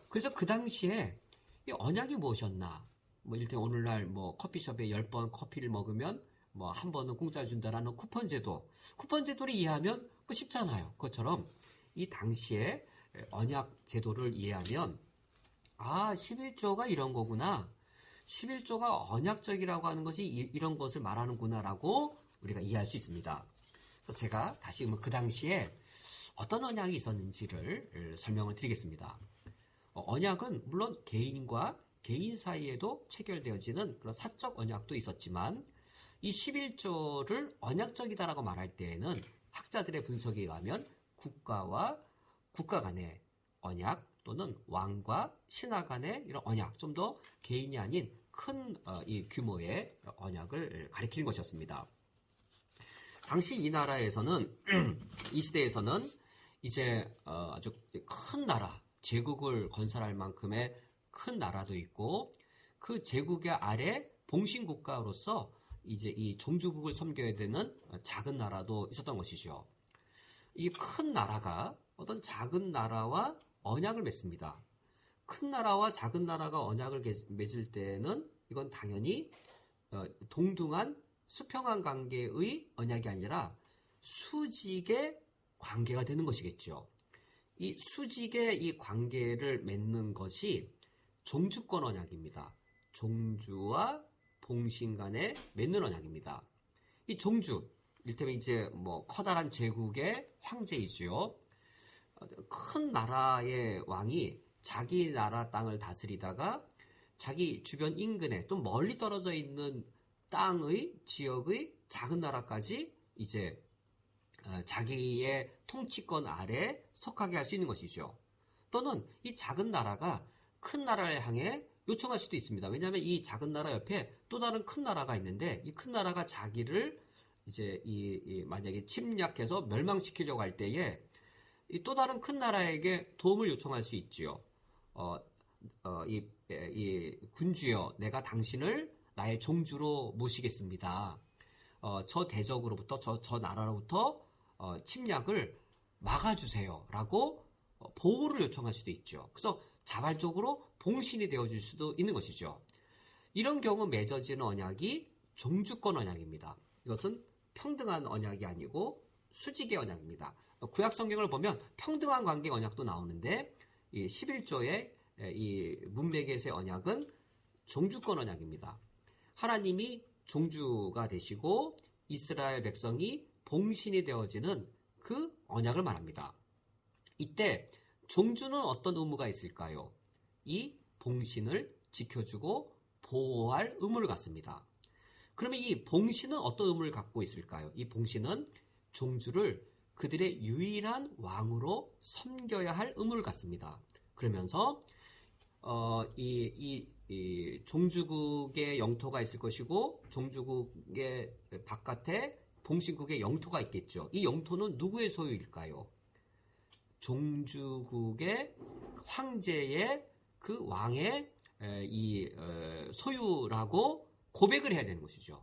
그래서 그 당시에 이 언약이 무엇이었나? 뭐 이를테면 오늘날 뭐 커피숍에 10번 커피를 먹으면 뭐 한 번은 공짜로 준다라는 쿠폰 제도를 이해하면 뭐 쉽잖아요. 그것처럼 이 당시에 언약 제도를 이해하면 11조가 이런 거구나. 11조가 언약적이라고 하는 것이 이런 것을 말하는구나라고 우리가 이해할 수 있습니다. 그래서 제가 다시 그 당시에 어떤 언약이 있었는지를 설명을 드리겠습니다. 언약은 물론 개인과 개인 사이에도 체결되어지는 그런 사적 언약도 있었지만 이 11조를 언약적이다라고 말할 때에는 학자들의 분석에 의하면 국가와 국가 간의 언약 또는 왕과 신하 간의 이런 언약, 좀 더 개인이 아닌 큰 이 규모의 언약을 가리키는 것이었습니다. 당시 이 나라에서는 이 시대에서는 이제 아주 큰 나라, 제국을 건설할 만큼의 큰 나라도 있고 그 제국의 아래 봉신 국가로서 이제 이 종주국을 섬겨야 되는 작은 나라도 있었던 것이죠. 이 큰 나라가 어떤 작은 나라와 언약을 맺습니다. 큰 나라와 작은 나라가 언약을 맺을 때는 이건 당연히 동등한 수평한 관계의 언약이 아니라 수직의 관계가 되는 것이겠죠. 이 수직의 이 관계를 맺는 것이 종주권 언약입니다. 종주와 봉신 간에 맺는 언약입니다. 이 종주, 이를테면 이제 뭐 커다란 제국의 황제이지요. 큰 나라의 왕이 자기 나라 땅을 다스리다가 자기 주변 인근에 또 멀리 떨어져 있는 땅의 지역의 작은 나라까지 이제 자기의 통치권 아래 속하게 할 수 있는 것이죠. 또는 이 작은 나라가 큰 나라를 향해 요청할 수도 있습니다. 왜냐하면 이 작은 나라 옆에 또 다른 큰 나라가 있는데 이 큰 나라가 자기를 이제 만약에 침략해서 멸망시키려고 할 때에 이 또 다른 큰 나라에게 도움을 요청할 수 있지요. 이 군주여, 내가 당신을 나의 종주로 모시겠습니다. 저 대적으로부터 저 나라로부터 침략을 막아주세요. 라고 보호를 요청할 수도 있죠. 그래서 자발적으로 봉신이 되어줄 수도 있는 것이죠. 이런 경우 맺어지는 언약이 종주권 언약입니다. 이것은 평등한 언약이 아니고 수직의 언약입니다. 구약 성경을 보면 평등한 관계 언약도 나오는데 이 11조의 이 문맥에서의 언약은 종주권 언약입니다. 하나님이 종주가 되시고 이스라엘 백성이 봉신이 되어지는 그 언약을 말합니다. 이때 종주는 어떤 의무가 있을까요? 이 봉신을 지켜주고 보호할 의무를 갖습니다. 그러면 이 봉신은 어떤 의무를 갖고 있을까요? 이 봉신은 종주를 그들의 유일한 왕으로 섬겨야 할 의무를 갖습니다. 그러면서 이 종주국의 영토가 있을 것이고 종주국의 바깥에 봉신국의 영토가 있겠죠. 이 영토는 누구의 소유일까요? 종주국의 황제의 그 왕의 소유라고 고백을 해야 되는 것이죠.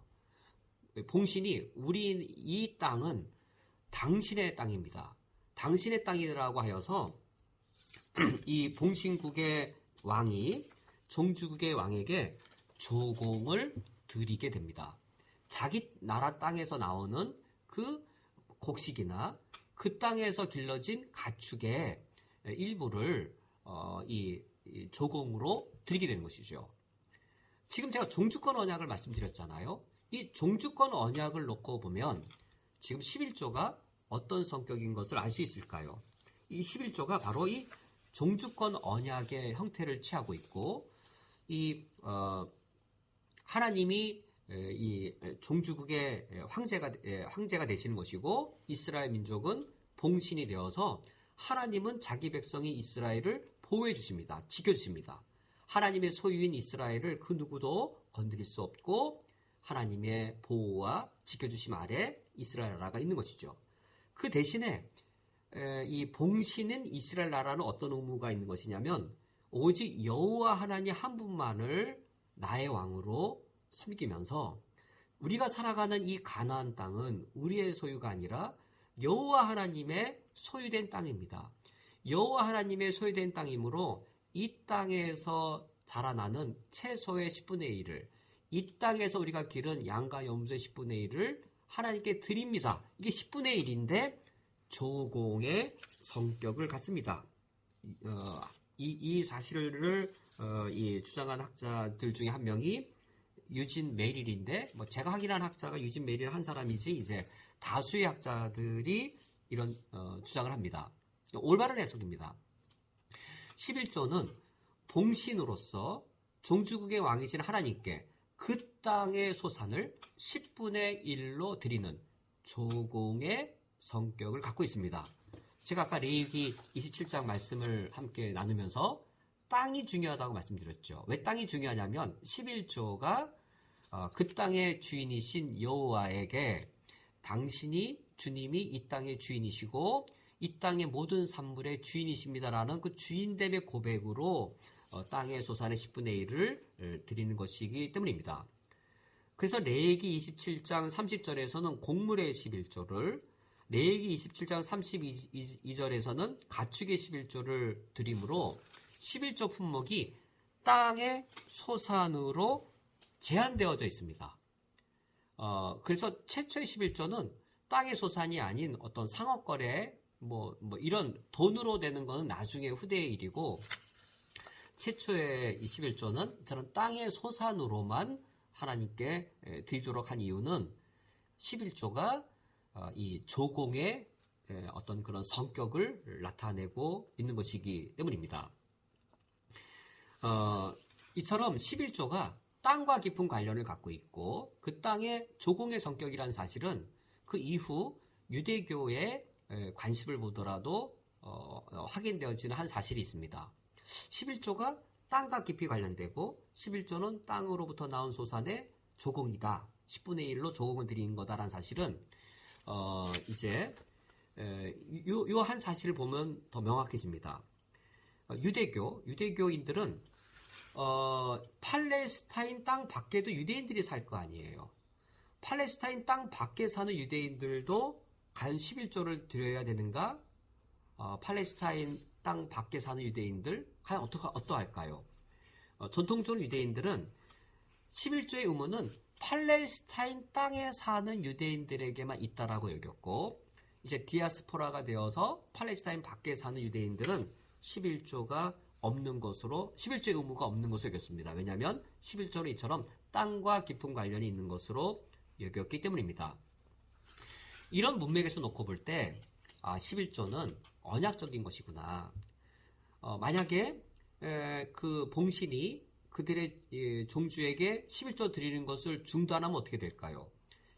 봉신이 이 땅은 당신의 땅입니다. 당신의 땅이라고 하여서 이 봉신국의 왕이 종주국의 왕에게 조공을 드리게 됩니다. 자기 나라 땅에서 나오는 그 곡식이나 그 땅에서 길러진 가축의 일부를 이 조공으로 드리게 되는 것이죠. 지금 제가 종주권 언약을 말씀드렸잖아요. 이 종주권 언약을 놓고 보면 지금 11조가 어떤 성격인 것을 알 수 있을까요? 이 11조가 바로 이 종주권 언약의 형태를 취하고 있고 이 하나님이 이 종주국의 황제가 되시는 것이고 이스라엘 민족은 봉신이 되어서 하나님은 자기 백성이 이스라엘을 보호해 주십니다. 지켜주십니다. 하나님의 소유인 이스라엘을 그 누구도 건드릴 수 없고 하나님의 보호와 지켜주심 아래 이스라엘 나라가 있는 것이죠. 그 대신에 이 봉신인 이스라엘 나라는 어떤 의무가 있는 것이냐면 오직 여호와 하나님 한 분만을 나의 왕으로 섬기면서 우리가 살아가는 이 가나안 땅은 우리의 소유가 아니라 여호와 하나님의 소유된 땅입니다. 여호와 하나님의 소유된 땅이므로 이 땅에서 자라나는 채소의 10분의 1을 이 땅에서 우리가 기른 양과 염소의 10분의 1을 하나님께 드립니다. 이게 10분의 1인데 조공의 성격을 갖습니다. 이 사실을 주장한 학자들 중에 한 명이 유진 메릴인데 제가 확인한 학자가 유진 메릴 한 사람이지 이제 다수의 학자들이 이런 주장을 합니다. 올바른 해석입니다. 11조는 봉신으로서 종주국의 왕이신 하나님께 그 땅의 소산을 10분의 1로 드리는 조공의 성격을 갖고 있습니다. 제가 아까 레위기 27장 말씀을 함께 나누면서 땅이 중요하다고 말씀드렸죠. 왜 땅이 중요하냐면 11조가 그 땅의 주인이신 여호와에게 당신이 주님이 이 땅의 주인이시고 이 땅의 모든 산물의 주인이십니다라는 그 주인됨의 고백으로 땅의 소산의 10분의 1을 드리는 것이기 때문입니다. 그래서 레위기 27장 30절에서는 곡물의 11조를 레위기 27장 32절에서는 가축의 11조를 드림으로 11조 품목이 땅의 소산으로 제한되어져 있습니다. 그래서 최초의 11조는 땅의 소산이 아닌 어떤 상업거래 이런 돈으로 되는 것은 나중에 후대의 일이고 최초의 21조는 저는 땅의 소산으로만 하나님께 드리도록 한 이유는 11조가 이 조공의 어떤 그런 성격을 나타내고 있는 것이기 때문입니다. 이처럼 11조가 땅과 깊은 관련을 갖고 있고 그 땅의 조공의 성격이라는 사실은 그 이후 유대교의 관습을 보더라도 확인되어지는 한 사실이 있습니다. 11조가 땅과 깊이 관련되고 11조는 땅으로부터 나온 소산의 조공이다. 10분의 1로 조공을 드리는 거다라는 사실은 이제 요 한 사실을 보면 더 명확해집니다. 유대교인들은 팔레스타인 땅 밖에도 유대인들이 살 거 아니에요. 팔레스타인 땅 밖에 사는 유대인들도 과연 11조를 드려야 되는가? 팔레스타인 땅 밖에 사는 유대인들 과연 어떠할까요? 전통적으로 유대인들은 11조의 의무는 팔레스타인 땅에 사는 유대인들에게만 있다라고 여겼고 이제 디아스포라가 되어서 팔레스타인 밖에 사는 유대인들은 11조가 없는 것으로 11조의 의무가 없는 것으로 여겼습니다. 왜냐하면 11조는 이처럼 땅과 깊은 관련이 있는 것으로 여겼기 때문입니다. 이런 문맥에서 놓고 볼 때 11조는 언약적인 것이구나. 만약에 그 봉신이 그들의 종주에게 11조 드리는 것을 중단하면 어떻게 될까요?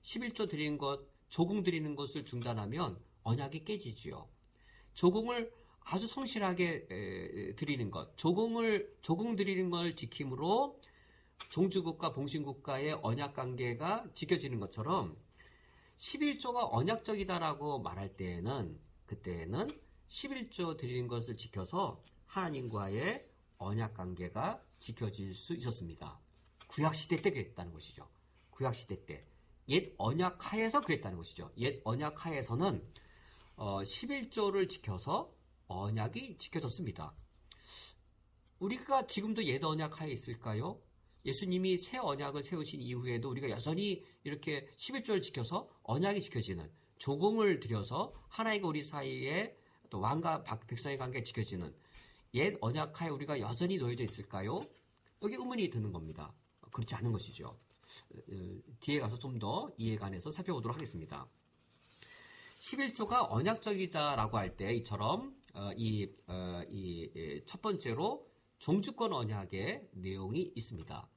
11조 드리는 것, 조공 드리는 것을 중단하면 언약이 깨지지요. 조공을 아주 성실하게 드리는 것, 조공 드리는 걸 지킴으로 종주국과 봉신국가의 언약 관계가 지켜지는 것처럼 11조가 언약적이다라고 말할 때에는 그때는 11조 드리는 것을 지켜서 하나님과의 언약 관계가 지켜질 수 있었습니다. 구약시대 때 그랬다는 것이죠. 구약시대 때. 옛 언약 하에서 그랬다는 것이죠. 옛 언약 하에서는 11조를 지켜서 언약이 지켜졌습니다. 우리가 지금도 옛 언약 하에 있을까요? 예수님이 새 언약을 세우신 이후에도 우리가 여전히 이렇게 11조를 지켜서 언약이 지켜지는 조공을 들여서 하나님과 우리 사이에 또 왕과 백성의 관계가 지켜지는 옛 언약 하에 우리가 여전히 놓여져 있을까요? 여기 의문이 드는 겁니다. 그렇지 않은 것이죠. 뒤에 가서 좀 더 이해관해서 살펴보도록 하겠습니다. 11조가 언약적이다라고 할 때 이처럼 첫 번째로 종주권 언약의 내용이 있습니다.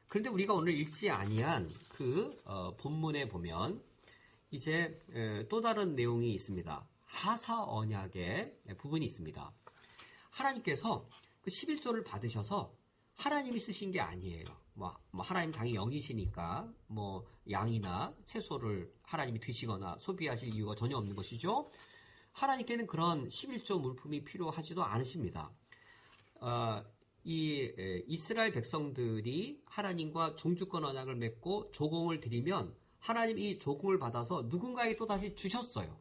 그런데 우리가 오늘 읽지 아니한 그 본문에 보면 이제 또 다른 내용이 있습니다. 하사 언약의 부분이 있습니다. 하나님께서 그 11조를 받으셔서 하나님이 쓰신 게 아니에요. 뭐 하나님 당연히 영이시니까 뭐 양이나 채소를 하나님이 드시거나 소비하실 이유가 전혀 없는 것이죠. 하나님께는 그런 11조 물품이 필요하지도 않으십니다. 이 이스라엘 백성들이 하나님과 종주권 언약을 맺고 조공을 드리면 하나님 이 조공을 받아서 누군가에게 또다시 주셨어요.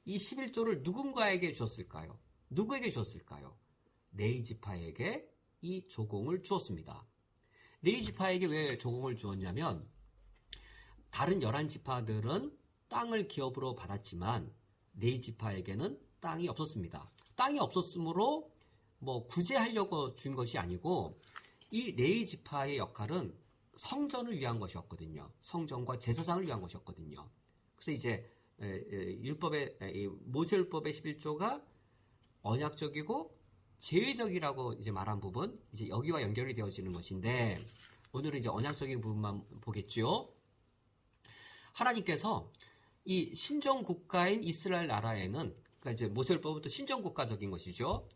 이 11조를 누군가에게 주셨을까요? 누구에게 주셨을까요? 레위 지파에게 이 조공을 주었습니다. 레위 지파에게 왜 조공을 주었냐면 다른 11지파들은 땅을 기업으로 받았지만 레위 지파에게는 땅이 없었습니다. 땅이 없었으므로 뭐 구제하려고 준 것이 아니고 이 레위 지파의 역할은 성전을 위한 것이었거든요. 성전과 제사장을 위한 것이었거든요. 그래서 이제 모세율법의 11조가 언약적이고 제의적이라고 이제 말한 부분, 이제 여기와 연결이 되어지는 것인데 오늘은 이제 언약적인 부분만 보겠죠. 하나님께서 이 신정 국가인 이스라엘 나라에는, 그러니까 이제 모세율법부터 신정 국가적인 것이죠.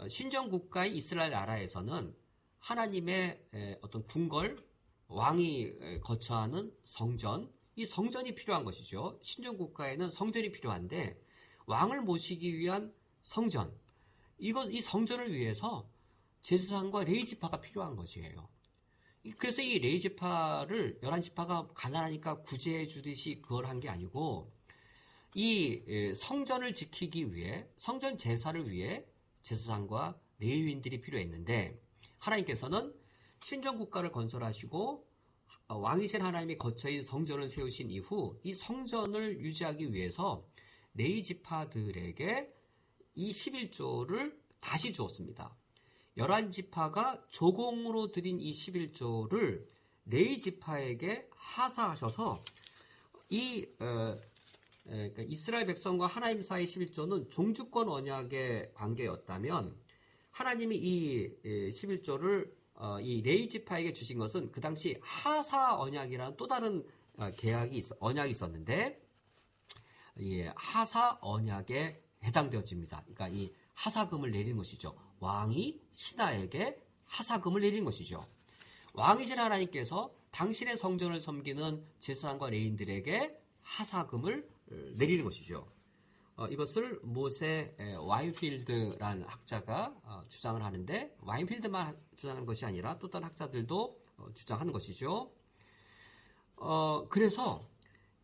신정 국가인 이스라엘 나라에서는 하나님의 어떤 궁궐, 왕이 거처하는 성전, 이 성전이 필요한 것이죠. 신정 국가에는 성전이 필요한데 왕을 모시기 위한 성전, 이 성전을 위해서 제사장과 레위 지파가 필요한 것이에요. 그래서 이 레위 지파를 11지파가 가난하니까 구제해 주듯이 그걸 한 게 아니고 이 성전을 지키기 위해, 성전 제사를 위해 제사장과 레위인들이 필요했는데 하나님께서는 신정국가를 건설하시고 왕이신 하나님이 거처인 성전을 세우신 이후 이 성전을 유지하기 위해서 레위 지파들에게 이 11조를 다시 주었습니다. 11지파가 조공으로 드린 이 11조를 레위 지파에게 하사하셔서 그러니까 이스라엘 백성과 하나님 사이의 11조는 종주권 언약의 관계였다면 하나님이 이 11조를 이 레위 지파에게 주신 것은 그 당시 하사 언약이라는 또 다른 언약이 있었는데 하사 언약에 해당되어집니다. 그러니까 이 하사금을 내리는 것이죠. 왕이 신하에게 하사금을 내리는 것이죠. 왕이신 하나님께서 당신의 성전을 섬기는 제사장과 레위인들에게 하사금을 내리는 것이죠. 이것을 모세 와인필드라는 학자가 주장을 하는데 와인필드만 주장하는 것이 아니라 또 다른 학자들도 주장하는 것이죠. 그래서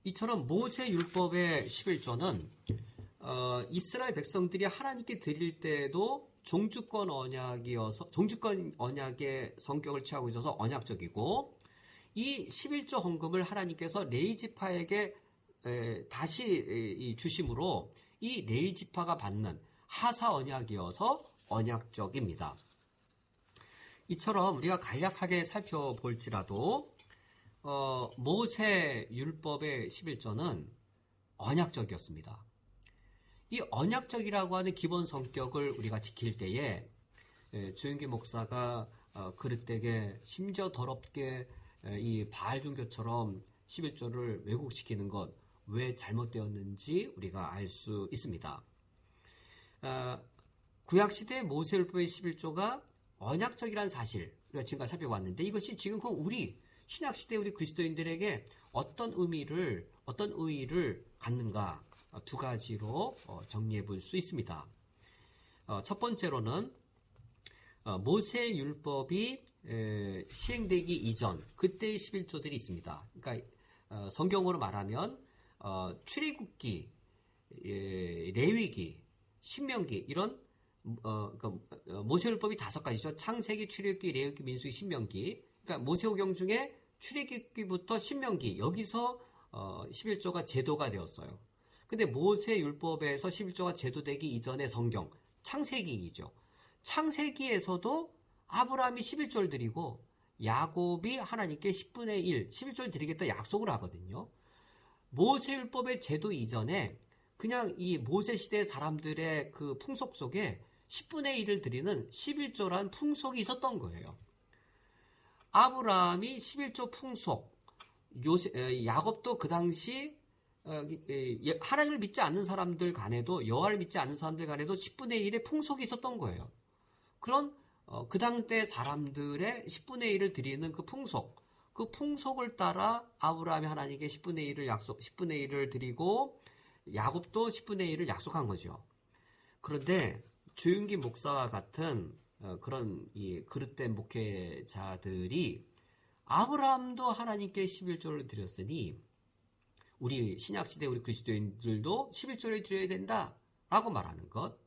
이처럼 모세 율법의 11조는 이스라엘 백성들이 하나님께 드릴 때도 종주권 언약의 성격을 취하고 있어서 언약적이고 이 11조 헌금을 하나님께서 레위 지파에게 다시 주심으로 이 레위 지파가 받는 하사 언약이어서 언약적입니다. 이처럼 우리가 간략하게 살펴볼지라도 모세 율법의 11조는 언약적이었습니다. 이 언약적이라고 하는 기본 성격을 우리가 지킬 때에 조영기 목사가 그릇되게 심지어 더럽게 이 바알 종교처럼 11조를 왜곡시키는 것 왜 잘못되었는지 우리가 알 수 있습니다. 구약시대 모세율법의 11조가 언약적이라는 사실 우리가 지금까지 살펴봤는데 이것이 지금 우리 신약시대 우리 그리스도인들에게 어떤 의의를 갖는가 두 가지로 정리해 볼 수 있습니다. 첫 번째로는 모세율법이 시행되기 이전 그때의 11조들이 있습니다. 그러니까 성경으로 말하면 출애굽기, 레위기, 신명기 이런 모세율법이 5가지죠. 창세기, 출애굽기, 레위기, 민수기, 신명기. 그러니까 모세오경 중에 출애굽기부터 신명기 여기서 11조가 제도가 되었어요. 근데 모세율법에서 11조가 제도되기 이전의 성경 창세기이죠. 창세기에서도 아브라함이 11조를 드리고 야곱이 하나님께 10분의 1, 11조를 드리겠다 약속을 하거든요. 모세율법의 제도 이전에 그냥 이 모세 시대 사람들의 그 풍속 속에 10분의 1을 드리는 11조란 풍속이 있었던 거예요. 아브라함이 11조 풍속, 야곱도 그 당시 하나님을 믿지 않는 사람들 간에도, 여호와를 믿지 않는 사람들 간에도 10분의 1의 풍속이 있었던 거예요. 그런 그 당대 사람들의 10분의 1을 드리는 그 풍속을 따라 아브라함이 하나님께 10분의 1을 드리고 야곱도 10분의 1을 약속한 거죠. 그런데 조윤기 목사와 같은 그런 이 그릇된 목회자들이 아브라함도 하나님께 11조를 드렸으니 우리 신약시대 우리 그리스도인들도 11조를 드려야 된다라고 말하는 것.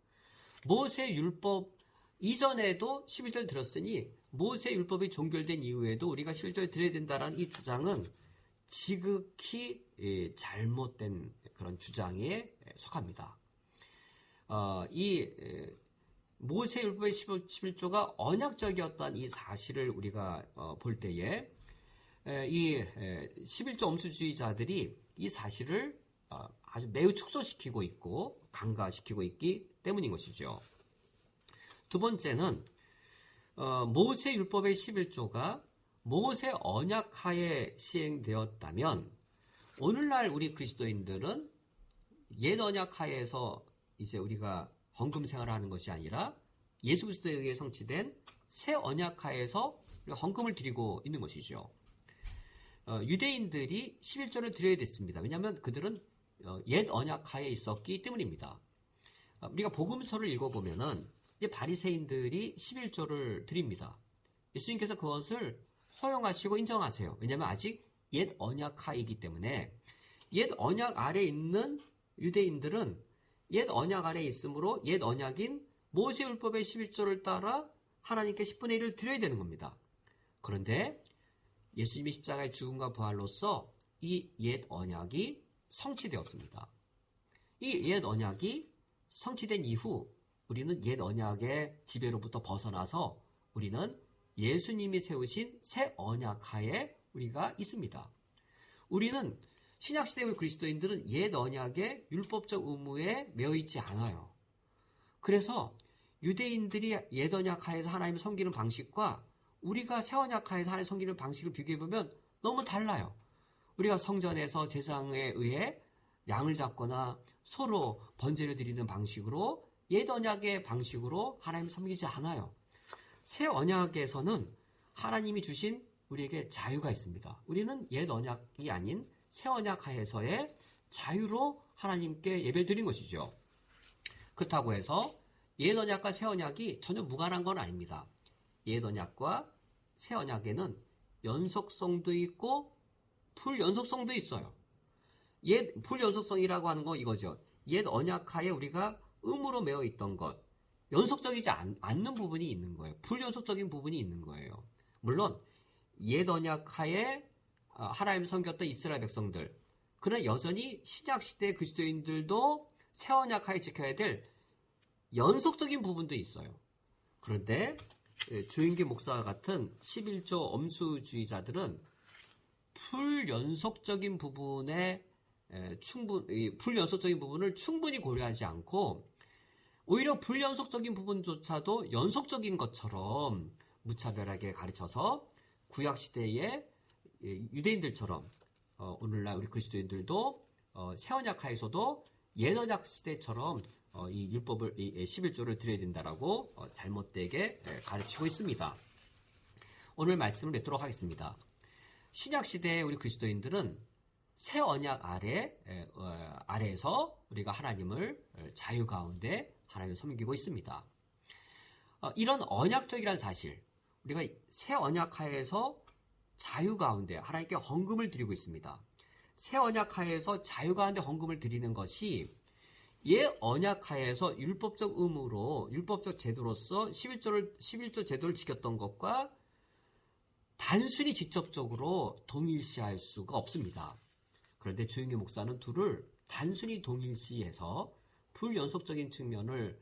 모세 율법 이전에도 11조를 드렸으니 모세 율법이 종결된 이후에도 우리가 11조를 드려야 된다라는 이 주장은 지극히 잘못된 그런 주장에 속합니다. 이 모세 율법의 11조가 언약적이었던 이 사실을 우리가 볼 때에 이 11조 엄수주의자들이 이 사실을 아주 매우 축소시키고 있고 간과시키고 있기 때문인 것이죠. 두 번째는 모세 율법의 11조가 모세 언약하에 시행되었다면 오늘날 우리 그리스도인들은 옛 언약하에서 이제 우리가 헌금 생활을 하는 것이 아니라 예수 그리스도에 의해 성취된 새 언약하에서 우리가 헌금을 드리고 있는 것이죠. 유대인들이 11조를 드려야 됐습니다. 왜냐하면 그들은 옛 언약하에 있었기 때문입니다. 우리가 복음서를 읽어보면은 이제 바리새인들이 11조를 드립니다. 예수님께서 그것을 허용하시고 인정하세요. 왜냐하면 아직 옛 언약하이기 때문에 옛 언약 아래에 있는 유대인들은 옛 언약 아래에 있으므로 옛 언약인 모세율법의 11조를 따라 하나님께 10분의 1을 드려야 되는 겁니다. 그런데 예수님이 십자가의 죽음과 부활로서 이 옛 언약이 성취되었습니다. 이 옛 언약이 성취된 이후 우리는 옛 언약의 지배로부터 벗어나서 우리는 예수님이 세우신 새 언약하에 우리가 있습니다. 우리는 신약시대 우리 그리스도인들은 옛 언약의 율법적 의무에 매여 있지 않아요. 그래서 유대인들이 옛 언약하에서 하나님을 섬기는 방식과 우리가 새 언약하에서 하나님을 섬기는 방식을 비교해보면 너무 달라요. 우리가 성전에서 제사장에 의해 양을 잡거나 서로 번제를 드리는 방식으로 옛 언약의 방식으로 하나님을 섬기지 않아요. 새 언약에서는 하나님이 주신 우리에게 자유가 있습니다. 우리는 옛 언약이 아닌 새 언약 하에서의 자유로 하나님께 예배를 드린 것이죠. 그렇다고 해서 옛 언약과 새 언약이 전혀 무관한 건 아닙니다. 옛 언약과 새 언약에는 연속성도 있고 불연속성도 있어요. 불연속성이라고 하는 건 이거죠. 옛 언약하에 우리가 의무로 매어 있던 것, 연속적이지 않는 부분이 있는 거예요. 불연속적인 부분이 있는 거예요. 물론 옛 언약하에 하나님을 섬겼던 이스라엘 백성들, 그러나 여전히 신약시대 그리스도인들도 새 언약하에 지켜야 될 연속적인 부분도 있어요. 그런데 조윤기 목사와 같은 11조 엄수주의자들은 불연속적인 부분을 충분히 고려하지 않고 오히려 불연속적인 부분조차도 연속적인 것처럼 무차별하게 가르쳐서 구약시대의 유대인들처럼 오늘날 우리 그리스도인들도 새 언약하에서도 옛 언약 시대처럼 이 율법을 11조를 드려야 된다라고 잘못되게 가르치고 있습니다. 오늘 말씀을 맺도록 하겠습니다. 신약 시대의 우리 그리스도인들은 새 언약 아래에서 우리가 하나님을 자유 가운데 하나님을 섬기고 있습니다. 이런 언약적이라는 사실, 우리가 새 언약 하에서 자유 가운데 하나님께 헌금을 드리고 있습니다. 새 언약 하에서 자유 가운데 헌금을 드리는 것이 옛 언약 하에서 율법적 의무로, 율법적 제도로서 11조 제도를 지켰던 것과 단순히 직접적으로 동일시할 수가 없습니다. 그런데 조윤기 목사는 둘을 단순히 동일시해서 불연속적인 측면을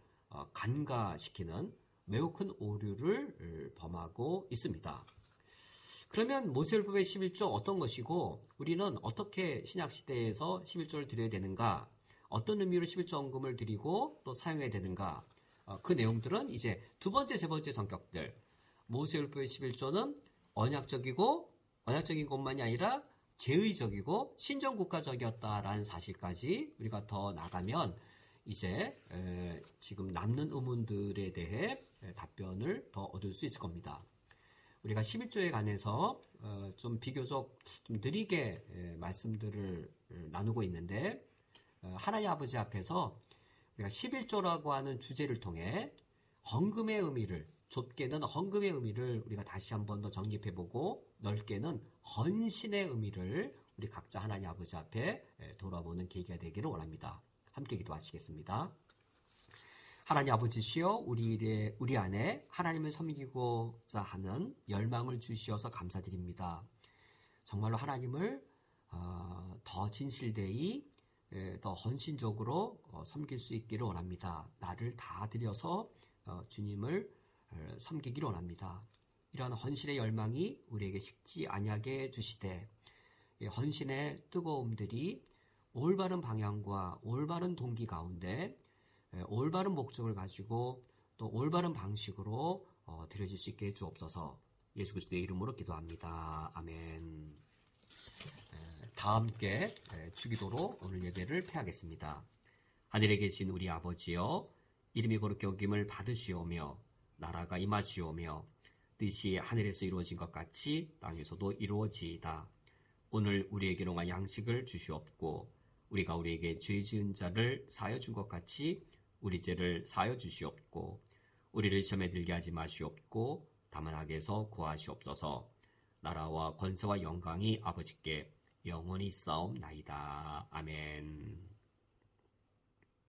간과시키는 매우 큰 오류를 범하고 있습니다. 그러면 모세율법의 11조 어떤 것이고 우리는 어떻게 신약시대에서 11조를 드려야 되는가, 어떤 의미로 11조 헌금을 드리고 또 사용해야 되는가, 그 내용들은 이제 두 번째, 세 번째 성격들, 모세율법의 11조는 언약적인 것만이 아니라 제의적이고 신정국가적이었다라는 사실까지 우리가 더 나가면 이제 지금 남는 의문들에 대해 답변을 더 얻을 수 있을 겁니다. 우리가 11조에 관해서 좀 비교적 좀 느리게 말씀들을 나누고 있는데 하나님 아버지 앞에서 우리가 11조라고 하는 주제를 통해 헌금의 의미를, 좁게는 헌금의 의미를 우리가 다시 한 번 더 정립해보고 넓게는 헌신의 의미를 우리 각자 하나님 아버지 앞에 돌아보는 계기가 되기를 원합니다. 함께 기도하시겠습니다. 하나님 아버지시여, 우리 안에 하나님을 섬기고자 하는 열망을 주시어서 감사드립니다. 정말로 하나님을 더 진실되이 더 헌신적으로 섬길 수 있기를 원합니다. 나를 다 드려서 주님을 섬기기를 원합니다. 이러한 헌신의 열망이 우리에게 식지 아니하게 해주시되 헌신의 뜨거움들이 올바른 방향과 올바른 동기 가운데 올바른 목적을 가지고 또 올바른 방식으로 드려질 수 있게 해주옵소서. 예수 그리스도의 이름으로 기도합니다. 아멘. 다 함께 주기도로 오늘 예배를 폐하겠습니다. 하늘에 계신 우리 아버지여, 이름이 거룩히 여김을 받으시오며 나라가 임하시오며 뜻이 하늘에서 이루어진 것 같이 땅에서도 이루어지이다. 오늘 우리에게 용할 양식을 주시옵고 우리가 우리에게 죄 지은 자를 사하여 준 것 같이 우리 죄를 사하여 주시옵고 우리를 시험에 들게 하지 마시옵고 다만 악에서 구하시옵소서. 나라와 권세와 영광이 아버지께 영원히 싸움나이다. 아멘.